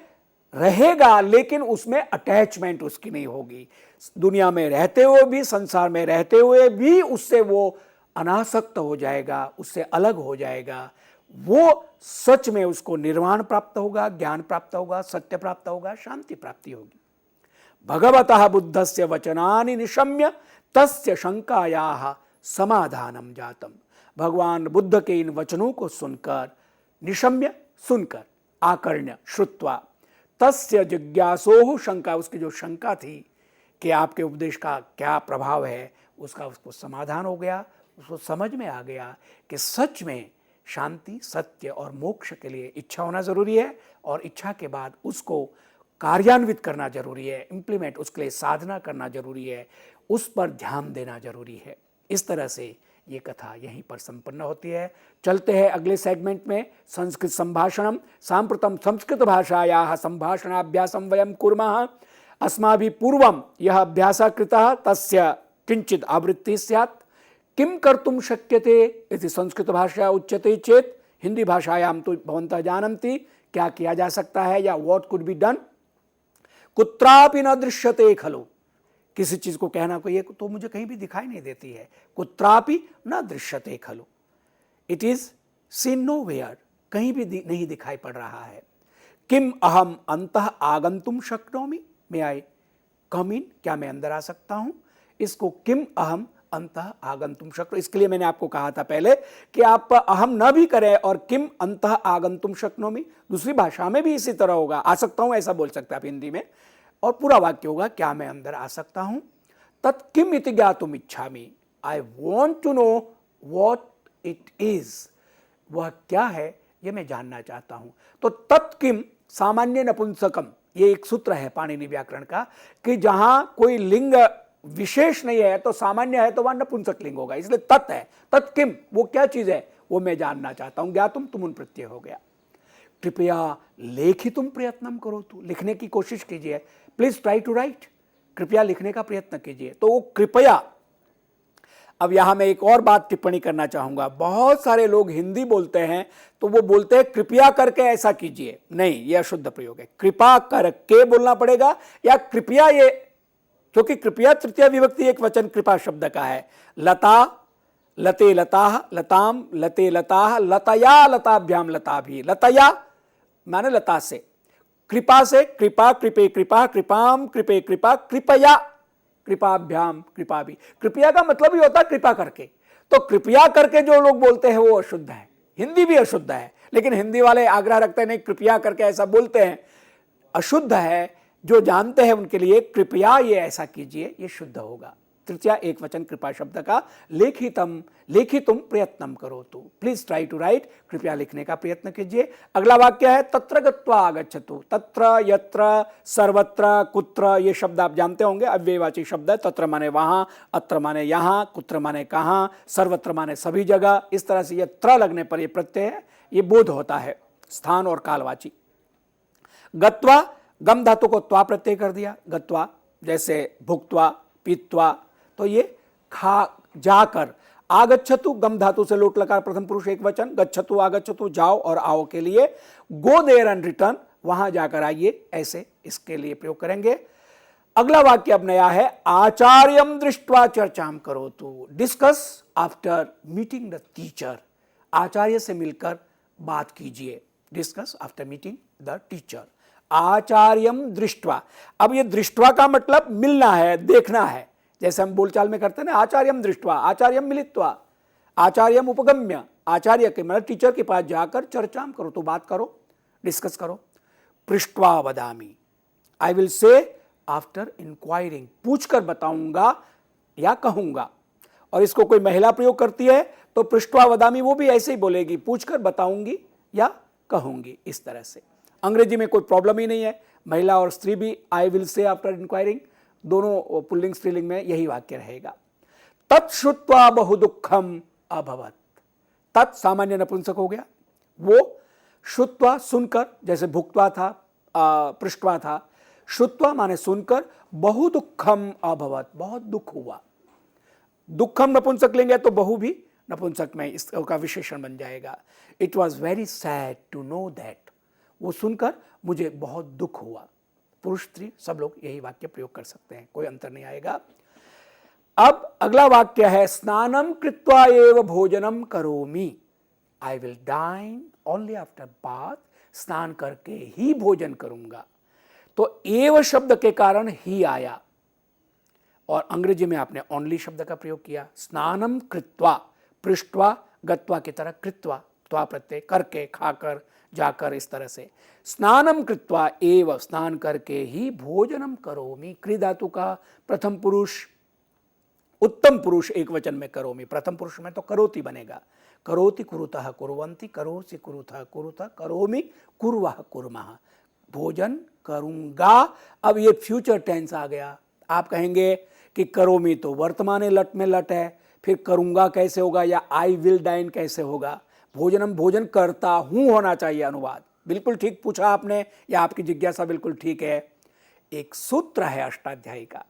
रहेगा लेकिन उसमें अटैचमेंट उसकी नहीं होगी। दुनिया में रहते हुए भी, संसार में रहते हुए भी उससे वो अनासक्त हो जाएगा, उससे अलग हो जाएगा। वो सच में उसको निर्वाण प्राप्त होगा, ज्ञान प्राप्त होगा, सत्य प्राप्त होगा, शांति प्राप्ति होगी। भगवतः बुद्धस्य वचनानि निशम्य तस्य शंकायाः समाधानम जातम। भगवान बुद्ध के इन वचनों को सुनकर, निशम्य सुनकर, आकर्ण्य श्रुत्वा, तस्य जिज्ञासोः शंका, उसकी जो शंका थी कि आपके उपदेश का क्या प्रभाव है, उसको समाधान हो गया। उसको समझ में आ गया कि सच में शांति, सत्य और मोक्ष के लिए इच्छा होना जरूरी है, और इच्छा के बाद उसको कार्यान्वित करना जरूरी है, इंप्लीमेंट, उसके लिए साधना करना जरूरी है, उस पर ध्यान देना जरूरी है। इस तरह से ये कथा यहीं पर संपन्न होती है। चलते हैं अगले सेगमेंट में। संस्कृत संभाषणम सांप्रतम संस्कृत भाषायाः संभाषणाभ्यासं वयं कुर्मः। अस्माभिः पूर्वं यः अभ्यासः कृतः तस्य किंचित् आवृत्तिः स्यात्। किं कर्तुं शक्यते इति संस्कृत भाषा उच्यते चेत, हिंदी भाषायां तो भवन्तः जानन्ति क्या किया जा सकता है, या व्हाट कुड बी डन। कुत्रापि न दृश्यते खलु, किसी चीज को कहना को ये तो मुझे कहीं भी दिखाई नहीं देती है। कुत्रापि न दृश्यते खलु, इट इज सीन नोवेयर, कहीं भी नहीं दिखाई पड़ रहा है। किम अहम अंतः आगंतुम शक्नोमि, मे आई कम इन, क्या मैं अंदर आ सकता हूं। इसको किम अहम अंतः आगंतुम शक्नो, इसके लिए मैंने आपको कहा था पहले कि आप अहम न भी करें और किम अंतः आगंतुम शक्नोमी, दूसरी भाषा में भी इसी तरह होगा, आ सकता हूं ऐसा बोल सकते हैं आप हिंदी में, और पूरा वाक्य होगा क्या मैं अंदर आ सकता हूं। तत्किम इति ज्ञातुम इच्छामि, I want to know what it is, वह क्या है ये मैं जानना चाहता हूं। तो तत्किम सामान्य नपुंसकम, ये एक सूत्र है पाणिनि व्याकरण का कि जहां कोई लिंग विशेष नहीं है तो सामान्य है तो वह नपुंसक लिंग होगा, इसलिए तत् है। तत्किम, वो क्या चीज है वो मैं जानना चाहता हूं। ज्ञातुम तुमुन प्रत्यय हो गया। कृपया लेखितुम प्रयत्नम करो, तो लिखने की कोशिश कीजिए, प्लीज ट्राई टू राइट, कृपया लिखने का प्रयत्न कीजिए। तो वो कृपया, अब यहां मैं एक और बात टिप्पणी करना चाहूंगा। बहुत सारे लोग हिंदी बोलते हैं तो वो बोलते हैं कृपया करके ऐसा कीजिए, नहीं, यह अशुद्ध प्रयोग है। कृपा करके बोलना पड़ेगा, या कृपया, ये क्योंकि कृपया तृतीय विभक्ति एक वचन कृपा शब्द का है। लता, लते लताः, लताम, लते लताः, लतया लताभ्याम लताभि, लतया माने लता से, कृपा से कृपा, कृपे कृपा, कृपाम कृपे कृपा, कृपया कृपाभ्याम कृपा भी। कृपया का मतलब ही होता है कृपा करके। तो कृपया करके जो लोग बोलते हैं वो अशुद्ध है, हिंदी भी अशुद्ध है, लेकिन हिंदी वाले आग्रह रखते हैं नहीं कृपया करके ऐसा बोलते हैं, अशुद्ध है। जो जानते हैं उनके लिए कृपया ये ऐसा कीजिए, ये शुद्ध होगा। तृतीया एक वचन कृपा शब्द का। लेखितम, लेखितुम प्रयत्नम करो, तो प्लीज ट्राई टू राइट, कृपया लिखने का प्रयत्न कीजिए। अगला वाक्य है तत्र गत्वा आगच्छतु। तत्र, यत्र, सर्वत्र, कुत्र, ये शब्द आप जानते होंगे, अव्ययवाची शब्द है। तत्र माने वहां, अत्र माने यहां, कुत्र माने कहां, सर्वत्र माने सभी जगह। इस तरह से ये त्र लगने पर ये प्रत्यय है, ये बोध होता है, स्थान और कालवाची। गत्वा, गम धातु को त्वा प्रत्यय कर दिया, गत्वा, जैसे भुक्त्वा, पीत्वा, तो ये खा, जाकर। आगच्छतु, गम धातु से लोट लकार प्रथम पुरुष एक वचन, गच्छतु, आगच्छतु, जाओ और आओ के लिए, गो देयर एंड रिटर्न, वहां जाकर आइए, ऐसे इसके लिए प्रयोग करेंगे। अगला वाक्य अब नया है। आचार्यम दृष्ट्वा चर्चाम करोतु, discuss after meeting the teacher, आचार्य से मिलकर बात कीजिए, discuss after meeting the teacher. आचार्यम दृष्ट्वा, अब ये दृष्ट्वा का मतलब मिलना है, देखना है, जैसे हम बोलचाल में करते हैं ना, आचार्यम दृष्ट्वा, आचार्यम मिलित्वा, आचार्यम उपगम्य, आचार्य के मतलब टीचर के पास जाकर चर्चा करो, तो बात करो, डिस्कस करो। पृष्ठवा वदामी, I will say after inquiring, पूछकर बताऊंगा या कहूंगा। और इसको कोई महिला प्रयोग करती है तो पृष्ठवा वदामी वो भी ऐसे ही बोलेगी, पूछकर बताऊंगी या कहूंगी, इस तरह से। अंग्रेजी में कोई प्रॉब्लम ही नहीं है, महिला और स्त्री भी आई विल से आफ्टर इंक्वायरिंग, दोनों पुल्लिंग स्त्रीलिंग में यही वाक्य रहेगा। तत्श्रुत्वा बहु दुखम अभवत, तत् सामान्य नपुंसक हो गया, वो श्रुत्वा सुनकर, जैसे भुक्त्वा था, पृष्ठवा था, श्रुत्वा माने सुनकर, बहु दुखम अभवत, बहुत दुख हुआ। दुखम नपुंसक लेंगे तो बहु भी नपुंसक में इसका विशेषण बन जाएगा। It was very sad to know that, वो सुनकर मुझे बहुत दुख हुआ। पुरुष स्त्री सब लोग यही वाक्य प्रयोग कर सकते हैं, कोई अंतर नहीं आएगा। अब अगला वाक्य है स्नानम कृत्वा एव भोजनम करोमि, I will dine only after bath, स्नान करके ही भोजन करूंगा। तो एव शब्द के कारण ही आया, और अंग्रेजी में आपने ओनली शब्द का प्रयोग किया। स्नानम कृत्वा, पृष्ठवा गत्वा की तरह कृत्वा, त्वा प्रत्यय, करके, खाकर, जाकर, इस तरह से। स्नानम कृत्वा एव, स्नान करके ही भोजनम करोमि, क्रि धातु का प्रथम पुरुष, उत्तम पुरुष एक वचन में करोमि, प्रथम पुरुष में तो करोति बनेगा। करोति कुरुतः कुर्वन्ति, करोसि कुरुतः कुरुतः, करोमि कुर्वः कुर्मः, भोजन करूंगा। अब ये फ्यूचर टेंस आ गया। आप कहेंगे कि करोमि तो वर्तमान लट में लट है, फिर करूंगा कैसे होगा, या आई विल डाइन कैसे होगा। भोजनम भोजन करता हूं होना चाहिए अनुवाद। बिल्कुल ठीक पूछा आपने, या आपकी जिज्ञासा बिल्कुल ठीक है। एक सूत्र है अष्टाध्यायी का,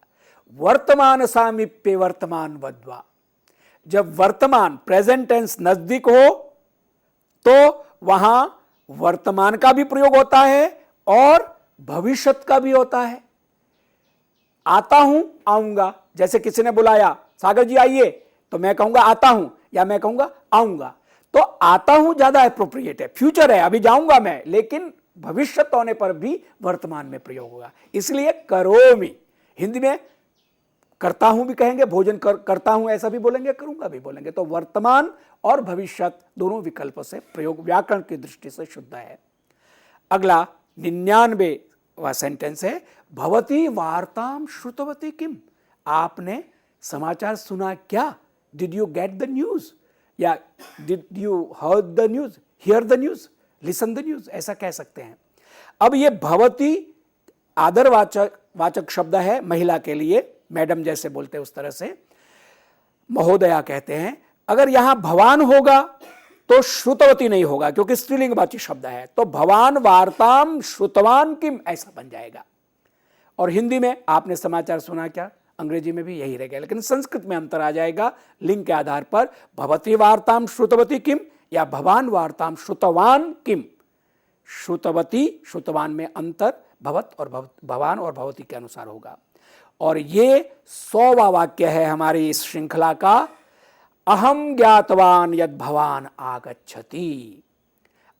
वर्तमान सामीप्य वर्तमान वद्वा। जब वर्तमान प्रेजेंट टेंस नजदीक हो तो वहां वर्तमान का भी प्रयोग होता है और भविष्यत का भी होता है। आता हूं, आऊंगा, जैसे किसी ने बुलाया, सागर जी आइए, तो मैं कहूंगा आता हूं, या मैं कहूंगा आऊंगा। तो आता हूं ज्यादा एप्रोप्रिएट है, फ्यूचर है, अभी जाऊंगा मैं, लेकिन भविष्य होने पर भी वर्तमान में प्रयोग होगा। इसलिए करोमि, हिंदी में करता हूं भी कहेंगे, भोजन करता हूं ऐसा भी बोलेंगे, करूंगा भी बोलेंगे। तो वर्तमान और भविष्य दोनों विकल्पों से प्रयोग व्याकरण की दृष्टि से शुद्ध है। अगला 99वां सेंटेंस है, भवती वार्ताम श्रुतवती किम, आपने समाचार सुना क्या, did you get the news, या did you heard the news, hear the news, listen the news, ऐसा कह सकते हैं। अब ये भवती आदरवाचक शब्द है महिला के लिए, मैडम जैसे बोलते हैं उस तरह से महोदया कहते हैं। अगर यहां भवान होगा तो श्रुतवती नहीं होगा, क्योंकि स्त्रीलिंगवाची शब्द है। तो भवान वार्ताम श्रुतवान किम ऐसा बन जाएगा। और हिंदी में आपने समाचार सुना क्या, अंग्रेजी में भी यही रहेगा, लेकिन संस्कृत में अंतर आ जाएगा लिंग के आधार पर। भवती वार्ताम श्रुतवती किम या भवान वार्ताम श्रुतवान किम। श्रुतवती श्रुतवान में अंतर भवत और भवान और भवती के अनुसार होगा। और ये 100वां वाक्य है हमारी इस श्रृंखला का, अहम ज्ञातवान यद भवान आगच्छति,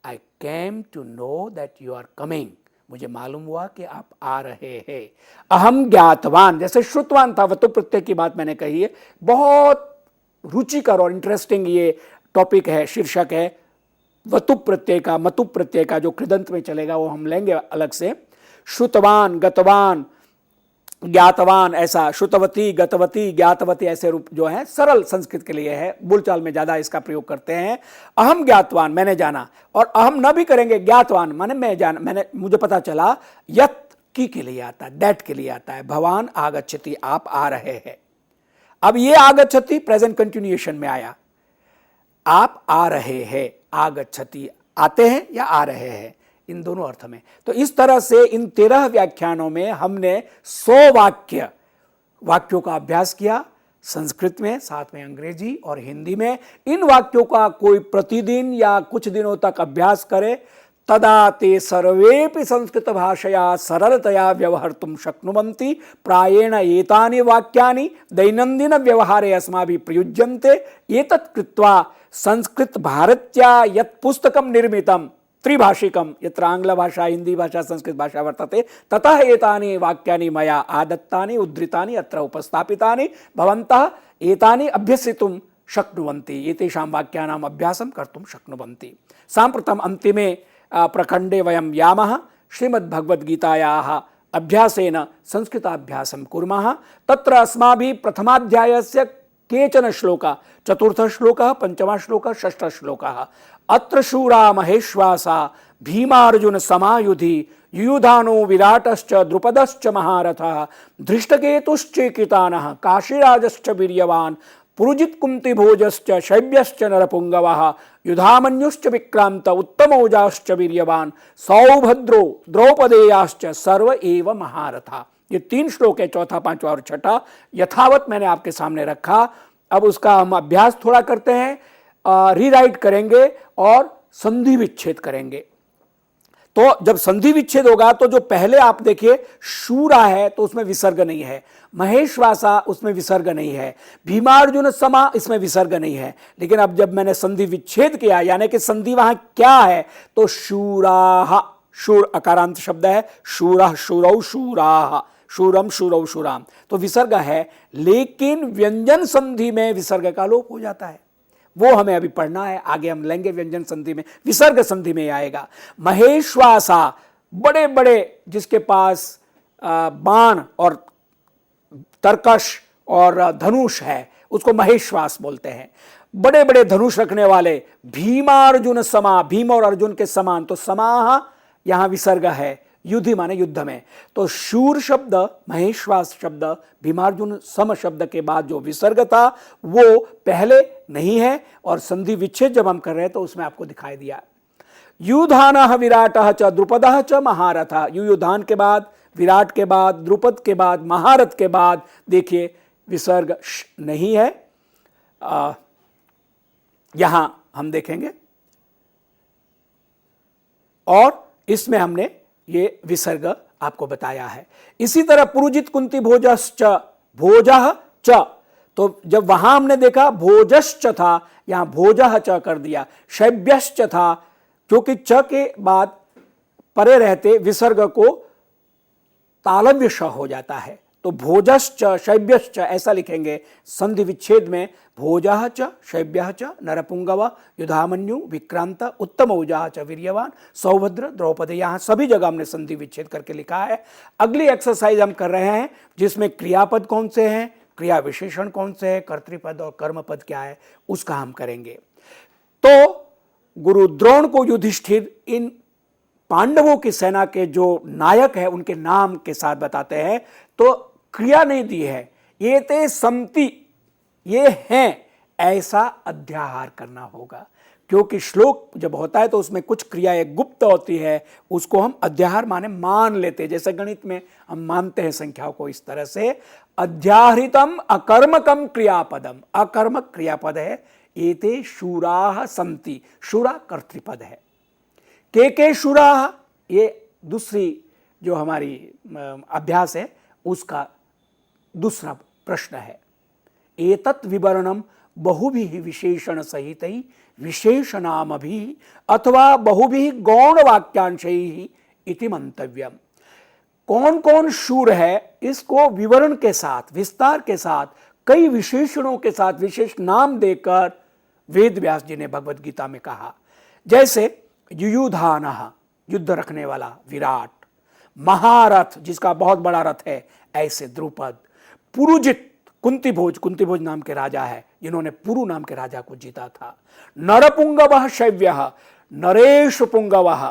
I came to know that you are coming, मुझे मालूम हुआ कि आप आ रहे हैं। अहम ज्ञातवान, जैसे श्रुतवान था, वतु प्रत्यय की बात मैंने कही है, बहुत रुचिकर और इंटरेस्टिंग ये टॉपिक है, शीर्षक है वतु प्रत्यय का, मतु प्रत्यय का, जो कृदंत में चलेगा वो हम लेंगे अलग से। श्रुतवान, गतवान, ज्ञातवान, ऐसा श्रुतवती, गतवती, ज्ञातवती ऐसे रूप जो है सरल संस्कृत के लिए है, बोलचाल में ज्यादा इसका प्रयोग करते हैं। अहम ज्ञातवान, मैंने जाना, और अहम न भी करेंगे, ज्ञातवान माने मैं जान, मैंने, मुझे पता चला। यत की के लिए आता है, दैट के लिए आता है। भवान आगच्छति, आप आ रहे हैं। अब ये आगच्छति प्रेजेंट कंटिन्यूएशन में आया, आप आ रहे हैं, आगच्छति आते हैं या आ रहे हैं, इन दोनों अर्थ में। तो इस तरह से इन 13 व्याख्यानों में हमने 100 वाक्यों का अभ्यास किया, संस्कृत में, साथ में अंग्रेजी और हिंदी में। इन वाक्यों का कोई प्रतिदिन या कुछ दिनों तक अभ्यास करे, तदा ते सर्वेपि संस्कृत भाषया सरलतया व्यवहर्तुं शक्नुवन्ति। प्रायेण एतानि वाक्यानि दैनन्दिन व्यवहारे अस्माभिः प्रयुज्यन्ते। एतत् कृत्वा संस्कृत भारत्या यत् पुस्तकं निर्मितं त्रिभाषिकं यत्र आंग्लभाषा हिंदी भाषा संस्कृत भाषा वर्तते ततः एतानि वाक्यानि मया आदत्तानि उद्धृतानि अत्र उपस्थापितानि भवन्तः एतानि अभ्यसितुं शक्नुवन्ति एतेषां वाक्यानाम् अभ्यासं कर्तुं शक्नुवन्ति। साम्प्रतम् अन्तिमे प्रखण्डे वयं यामः श्रीमद्भगवद्गीतायाः अभ्यासेन संस्कृताभ्यासं कुर्मः। तत्र अस्माभिः प्रथमाध्यायस्य केचन श्लोका चतुर्थ श्लोकः पंचमः श्लोकः षष्ठः श्लोकः अत्र शूरा महेश्वासा भीमार्जुन समायुधि युयुधानो विराटश्च द्रुपदश्च महारथः धृष्टकेतुश्चेकितानः काशीराजश्च वीर्यवान् पुरुजित कुंतीभोजश्च शैब्यश्च नरपुंगवः युधामन्युश्च विक्रांत उत्तमौजाश्च वीर्यवान् सौभद्रो द्रौपदेयाश्च सर्व एव महारथा। ये 3 श्लोक है, चौथा पांचवा और छठा यथावत मैंने आपके सामने रखा। अब उसका हम अभ्यास थोड़ा करते हैं, रीराइट करेंगे और संधि विच्छेद करेंगे। तो जब संधि विच्छेद होगा तो जो पहले आप देखिए शूरा है तो उसमें विसर्ग नहीं है, महेश्वासा उसमें विसर्ग नहीं है, भीमार्जुन समा इसमें विसर्ग नहीं है। लेकिन अब जब मैंने संधि विच्छेद किया यानी कि संधि वहां क्या है तो शूराह, शूर अकारांत शब्द है, शूरः शूरौ शूराह, शूरम शूरौ शूराम, तो विसर्ग है। लेकिन व्यंजन संधि में विसर्ग का लोप हो जाता है, वो हमें अभी पढ़ना है, आगे हम लेंगे। व्यंजन संधि में विसर्ग संधि में आएगा। महेश्वासा बड़े बड़े जिसके पास बाण और तरकश और धनुष है उसको महेश्वास बोलते हैं। बड़े बड़े धनुष रखने वाले भीमार्जुन समा, भीम और अर्जुन के समान, तो समाह यहां विसर्ग है, युद्धि माने युद्ध में। तो शूर शब्द महेश्वास शब्द भीमार्जुन सम शब्द के बाद जो विसर्ग था वो पहले नहीं है और संधि विच्छेद जब हम कर रहे हैं तो उसमें आपको दिखाई दिया। युधानः विराटः च द्रुपदः च महारथः, युयुधान के बाद, विराट के बाद, द्रुपद के बाद, महारथ के बाद देखिए विसर्ग नहीं है। यहां हम देखेंगे और इसमें हमने ये विसर्ग आपको बताया है। इसी तरह पुरुजित कुंती भोजश्च, भोजः च, तो जब वहां हमने देखा भोजश्च था, यहां भोजः च कर दिया। शैब्यश्च था क्योंकि च के बाद परे रहते विसर्ग को तालव्य श हो जाता है, तो भोजश्च शैब्यश्च ऐसा लिखेंगे। संधि विच्छेद में भोजः च शैब्यः च नरपुंगव युधामन्यु विक्रांत उत्तमौजाः च वीर्यवान सौभद्र द्रौपदी, यहाँ सभी जगह हमने संधि विच्छेद करके लिखा है। अगली एक्सरसाइज हम कर रहे हैं जिसमें क्रियापद कौन से हैं, क्रिया विशेषण कौन से हैं, कर्तृपद और कर्मपद क्या है उसका हम करेंगे। तो गुरु द्रोण को युधिष्ठिर इन पांडवों की सेना के जो नायक है उनके नाम के साथ बताते हैं, तो क्रिया नहीं दी है, ये ते समति ये हैं, ऐसा अध्याहार करना होगा। क्योंकि श्लोक जब होता है तो उसमें कुछ क्रियाएं गुप्त होती है, उसको हम अध्याहार माने मान लेते हैं। जैसे गणित में हम मानते हैं संख्याओं को, इस तरह से अध्याहृतम अकर्मकम क्रियापदम, अकर्मक क्रियापद है। एते शूराः सन्ति, शूरा कर्तृपद है। के शूराः ये दूसरी जो हमारी अभ्यास है उसका दूसरा प्रश्न है। एतत् विवरणम बहुभिः विशेषण सहितैः विशेषणामभिः अथवा बहुभिः गौण वाक्यांशैः इति मंतव्यम। कौन कौन शूर है इसको विवरण के साथ, विस्तार के साथ, कई विशेषणों के साथ, विशेष नाम देकर वेद व्यास जी ने भगवत गीता में कहा। जैसे युयुधानः युद्ध रखने वाला विराट, महारथ जिसका बहुत बड़ा रथ है ऐसे द्रुपद, पुरुजित कुंतीभोज, कुंतीभोज नाम के राजा है जिन्होंने पुरु नाम के राजा को जीता था। नरपुंगवः शैव्यः, नरेश पुंगवः,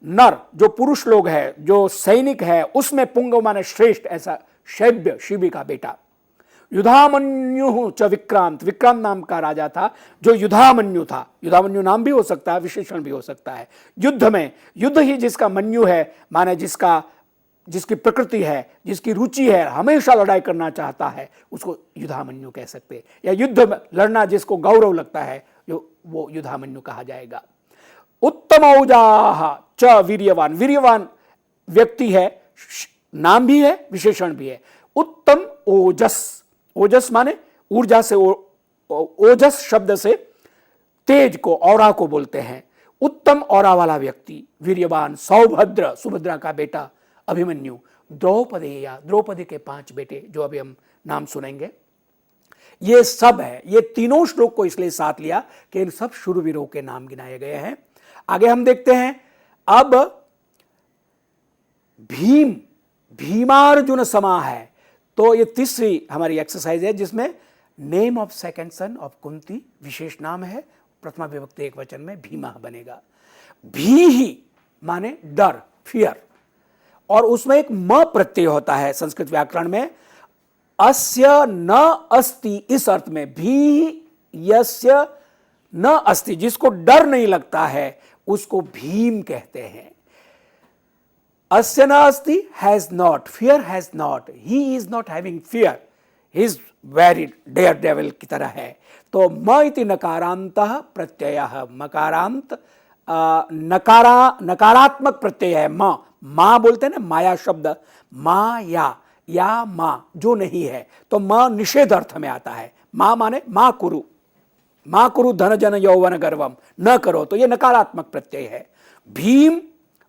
नर जो पुरुष लोग है जो सैनिक है उसमें पुंगव माने श्रेष्ठ, ऐसा शैव्य शिवी का बेटा। युधामन्यु च विक्रांत, विक्रांत नाम का राजा था जो युधामन्यु था। युधामन्यु नाम भी हो सकता है, विशेषण भी हो सकता है। युद्ध में, युद्ध ही जिसका मन्यु है माने जिसकी प्रकृति है, जिसकी रुचि है, हमेशा लड़ाई करना चाहता है, उसको युधामन्यु कह सकते हैं। या युद्ध में लड़ना जिसको गौरव लगता है जो वो युधामन्यु कहा जाएगा। उत्तमौजाः च वीर्यवान, वीर्यवान व्यक्ति है, नाम भी है विशेषण भी है। उत्तम ओजस, ओजस माने ऊर्जा से, ओजस शब्द से तेज को, औरा को बोलते हैं। उत्तम औरा वाला व्यक्ति, वीर्यवान, सौभद्र, सुभद्रा का बेटा अभिमन्यु, द्रौपदेया, द्रौपदी के 5 बेटे जो अभी हम नाम सुनेंगे, ये सब है। ये तीनों श्लोक को इसलिए साथ लिया कि इन सब शूरवीरों के नाम गिनाए गए हैं। आगे हम देखते हैं अब भीम, भीमार्जुन समा है। तो ये तीसरी हमारी एक्सरसाइज है जिसमें name of second son of Kunti विशेष नाम है, प्रथमा विभक्ति एक वचन में भीमा बनेगा। भी ही माने डर, फियर, और उसमें एक म प्रत्यय होता है संस्कृत व्याकरण में, अस्य न अस्ति, इस अर्थ में भी यस्य न अस्ति, जिसको डर नहीं लगता है उसको भीम कहते हैं। अस्य न अस्ति, has not, fear has not, he is not having fear, he is very dare devil की तरह है। तो म इति नकारांतः प्रत्ययः, मकारांत नकारात्मक प्रत्यय है म। मां बोलते हैं ना, माया शब्द, माया या मां जो नहीं है, तो मां निषेध अर्थ में आता है। मां माने मां कुरु धन जन यौवन गर्वम, न करो, तो ये नकारात्मक प्रत्यय है। Bhim,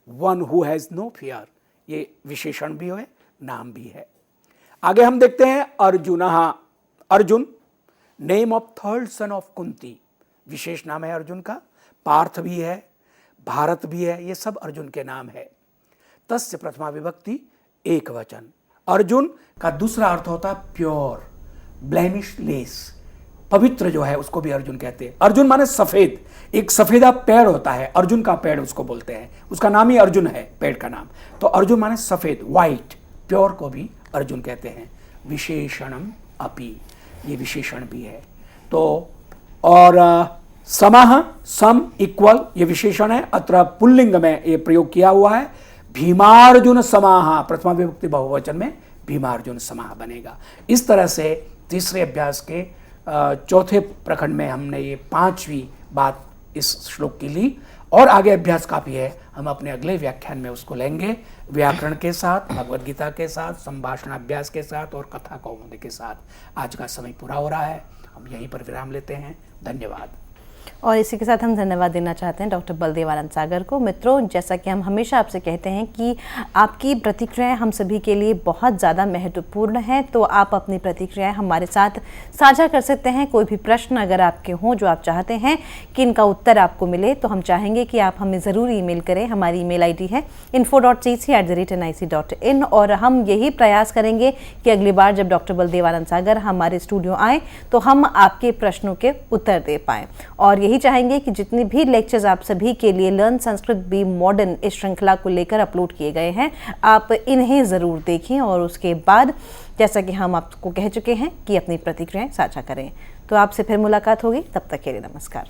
one who has no fear, ये विशेषण भी है, नाम भी है। आगे हम देखते हैं Arjun, Arjun name of third son of Kunti, विशेष नाम है अर्जुन का। पार्थ भी है, भारत भी है, ये सब अर्जुन के नाम है। तस्य प्रथमा विभक्ति एक वचन। अर्जुन का दूसरा अर्थ होता है प्योर, ब्लेमिशलेस, पवित्र जो है उसको भी अर्जुन कहते हैं। अर्जुन माने सफेद, एक सफेदा पेड़ होता है, अर्जुन का पेड़ उसको बोलते हैं, उसका नाम ही अर्जुन है, पेड़ का नाम। तो अर्जुन माने सफेद, व्हाइट, प्योर को भी अर्जुन कहते हैं। विशेषणम अपि, ये विशेषण भी है। तो और समः, सम, इक्वल, ये विशेषण है। अत्र पुल्लिंग में ये प्रयोग किया हुआ है। भीमार्जुन समाह, प्रथमा विभक्ति बहुवचन में भीमार्जुन समाह बनेगा। इस तरह से तीसरे अभ्यास के चौथे प्रखंड में हमने ये 5वीं बात इस श्लोक की ली, और आगे अभ्यास काफी है। हम अपने अगले व्याख्यान में उसको लेंगे, व्याकरण के साथ, भगवद गीता के साथ, संभाषण अभ्यास के साथ और कथा कौमुदी के साथ। आज का समय पूरा हो रहा है, हम यहीं पर विराम लेते हैं। धन्यवाद। और इसी के साथ हम धन्यवाद देना चाहते हैं डॉक्टर बलदेव आनंद सागर को। मित्रों, जैसा कि हम हमेशा आपसे कहते हैं कि आपकी प्रतिक्रियाएं हम सभी के लिए बहुत ज़्यादा महत्वपूर्ण हैं, तो आप अपनी प्रतिक्रियाएं हमारे साथ साझा कर सकते हैं। कोई भी प्रश्न अगर आपके हों जो आप चाहते हैं कि इनका उत्तर आपको मिले, तो हम चाहेंगे कि आप हमें ज़रूर ईमेल करें। हमारी ईमेल आईडी है info.cc@nic.in, और हम यही प्रयास करेंगे कि अगली बार जब डॉक्टर बलदेव आनंद सागर हमारे स्टूडियो आए तो हम आपके प्रश्नों के उत्तर दे पाएँ। और यही चाहेंगे कि जितने भी लेक्चर्स आप सभी के लिए लर्न संस्कृत बी मॉडर्न इस श्रृंखला को लेकर अपलोड किए गए हैं, आप इन्हें ज़रूर देखें, और उसके बाद जैसा कि हम आपको कह चुके हैं कि अपनी प्रतिक्रियाएं साझा करें। तो आपसे फिर मुलाकात होगी, तब तक के लिए नमस्कार।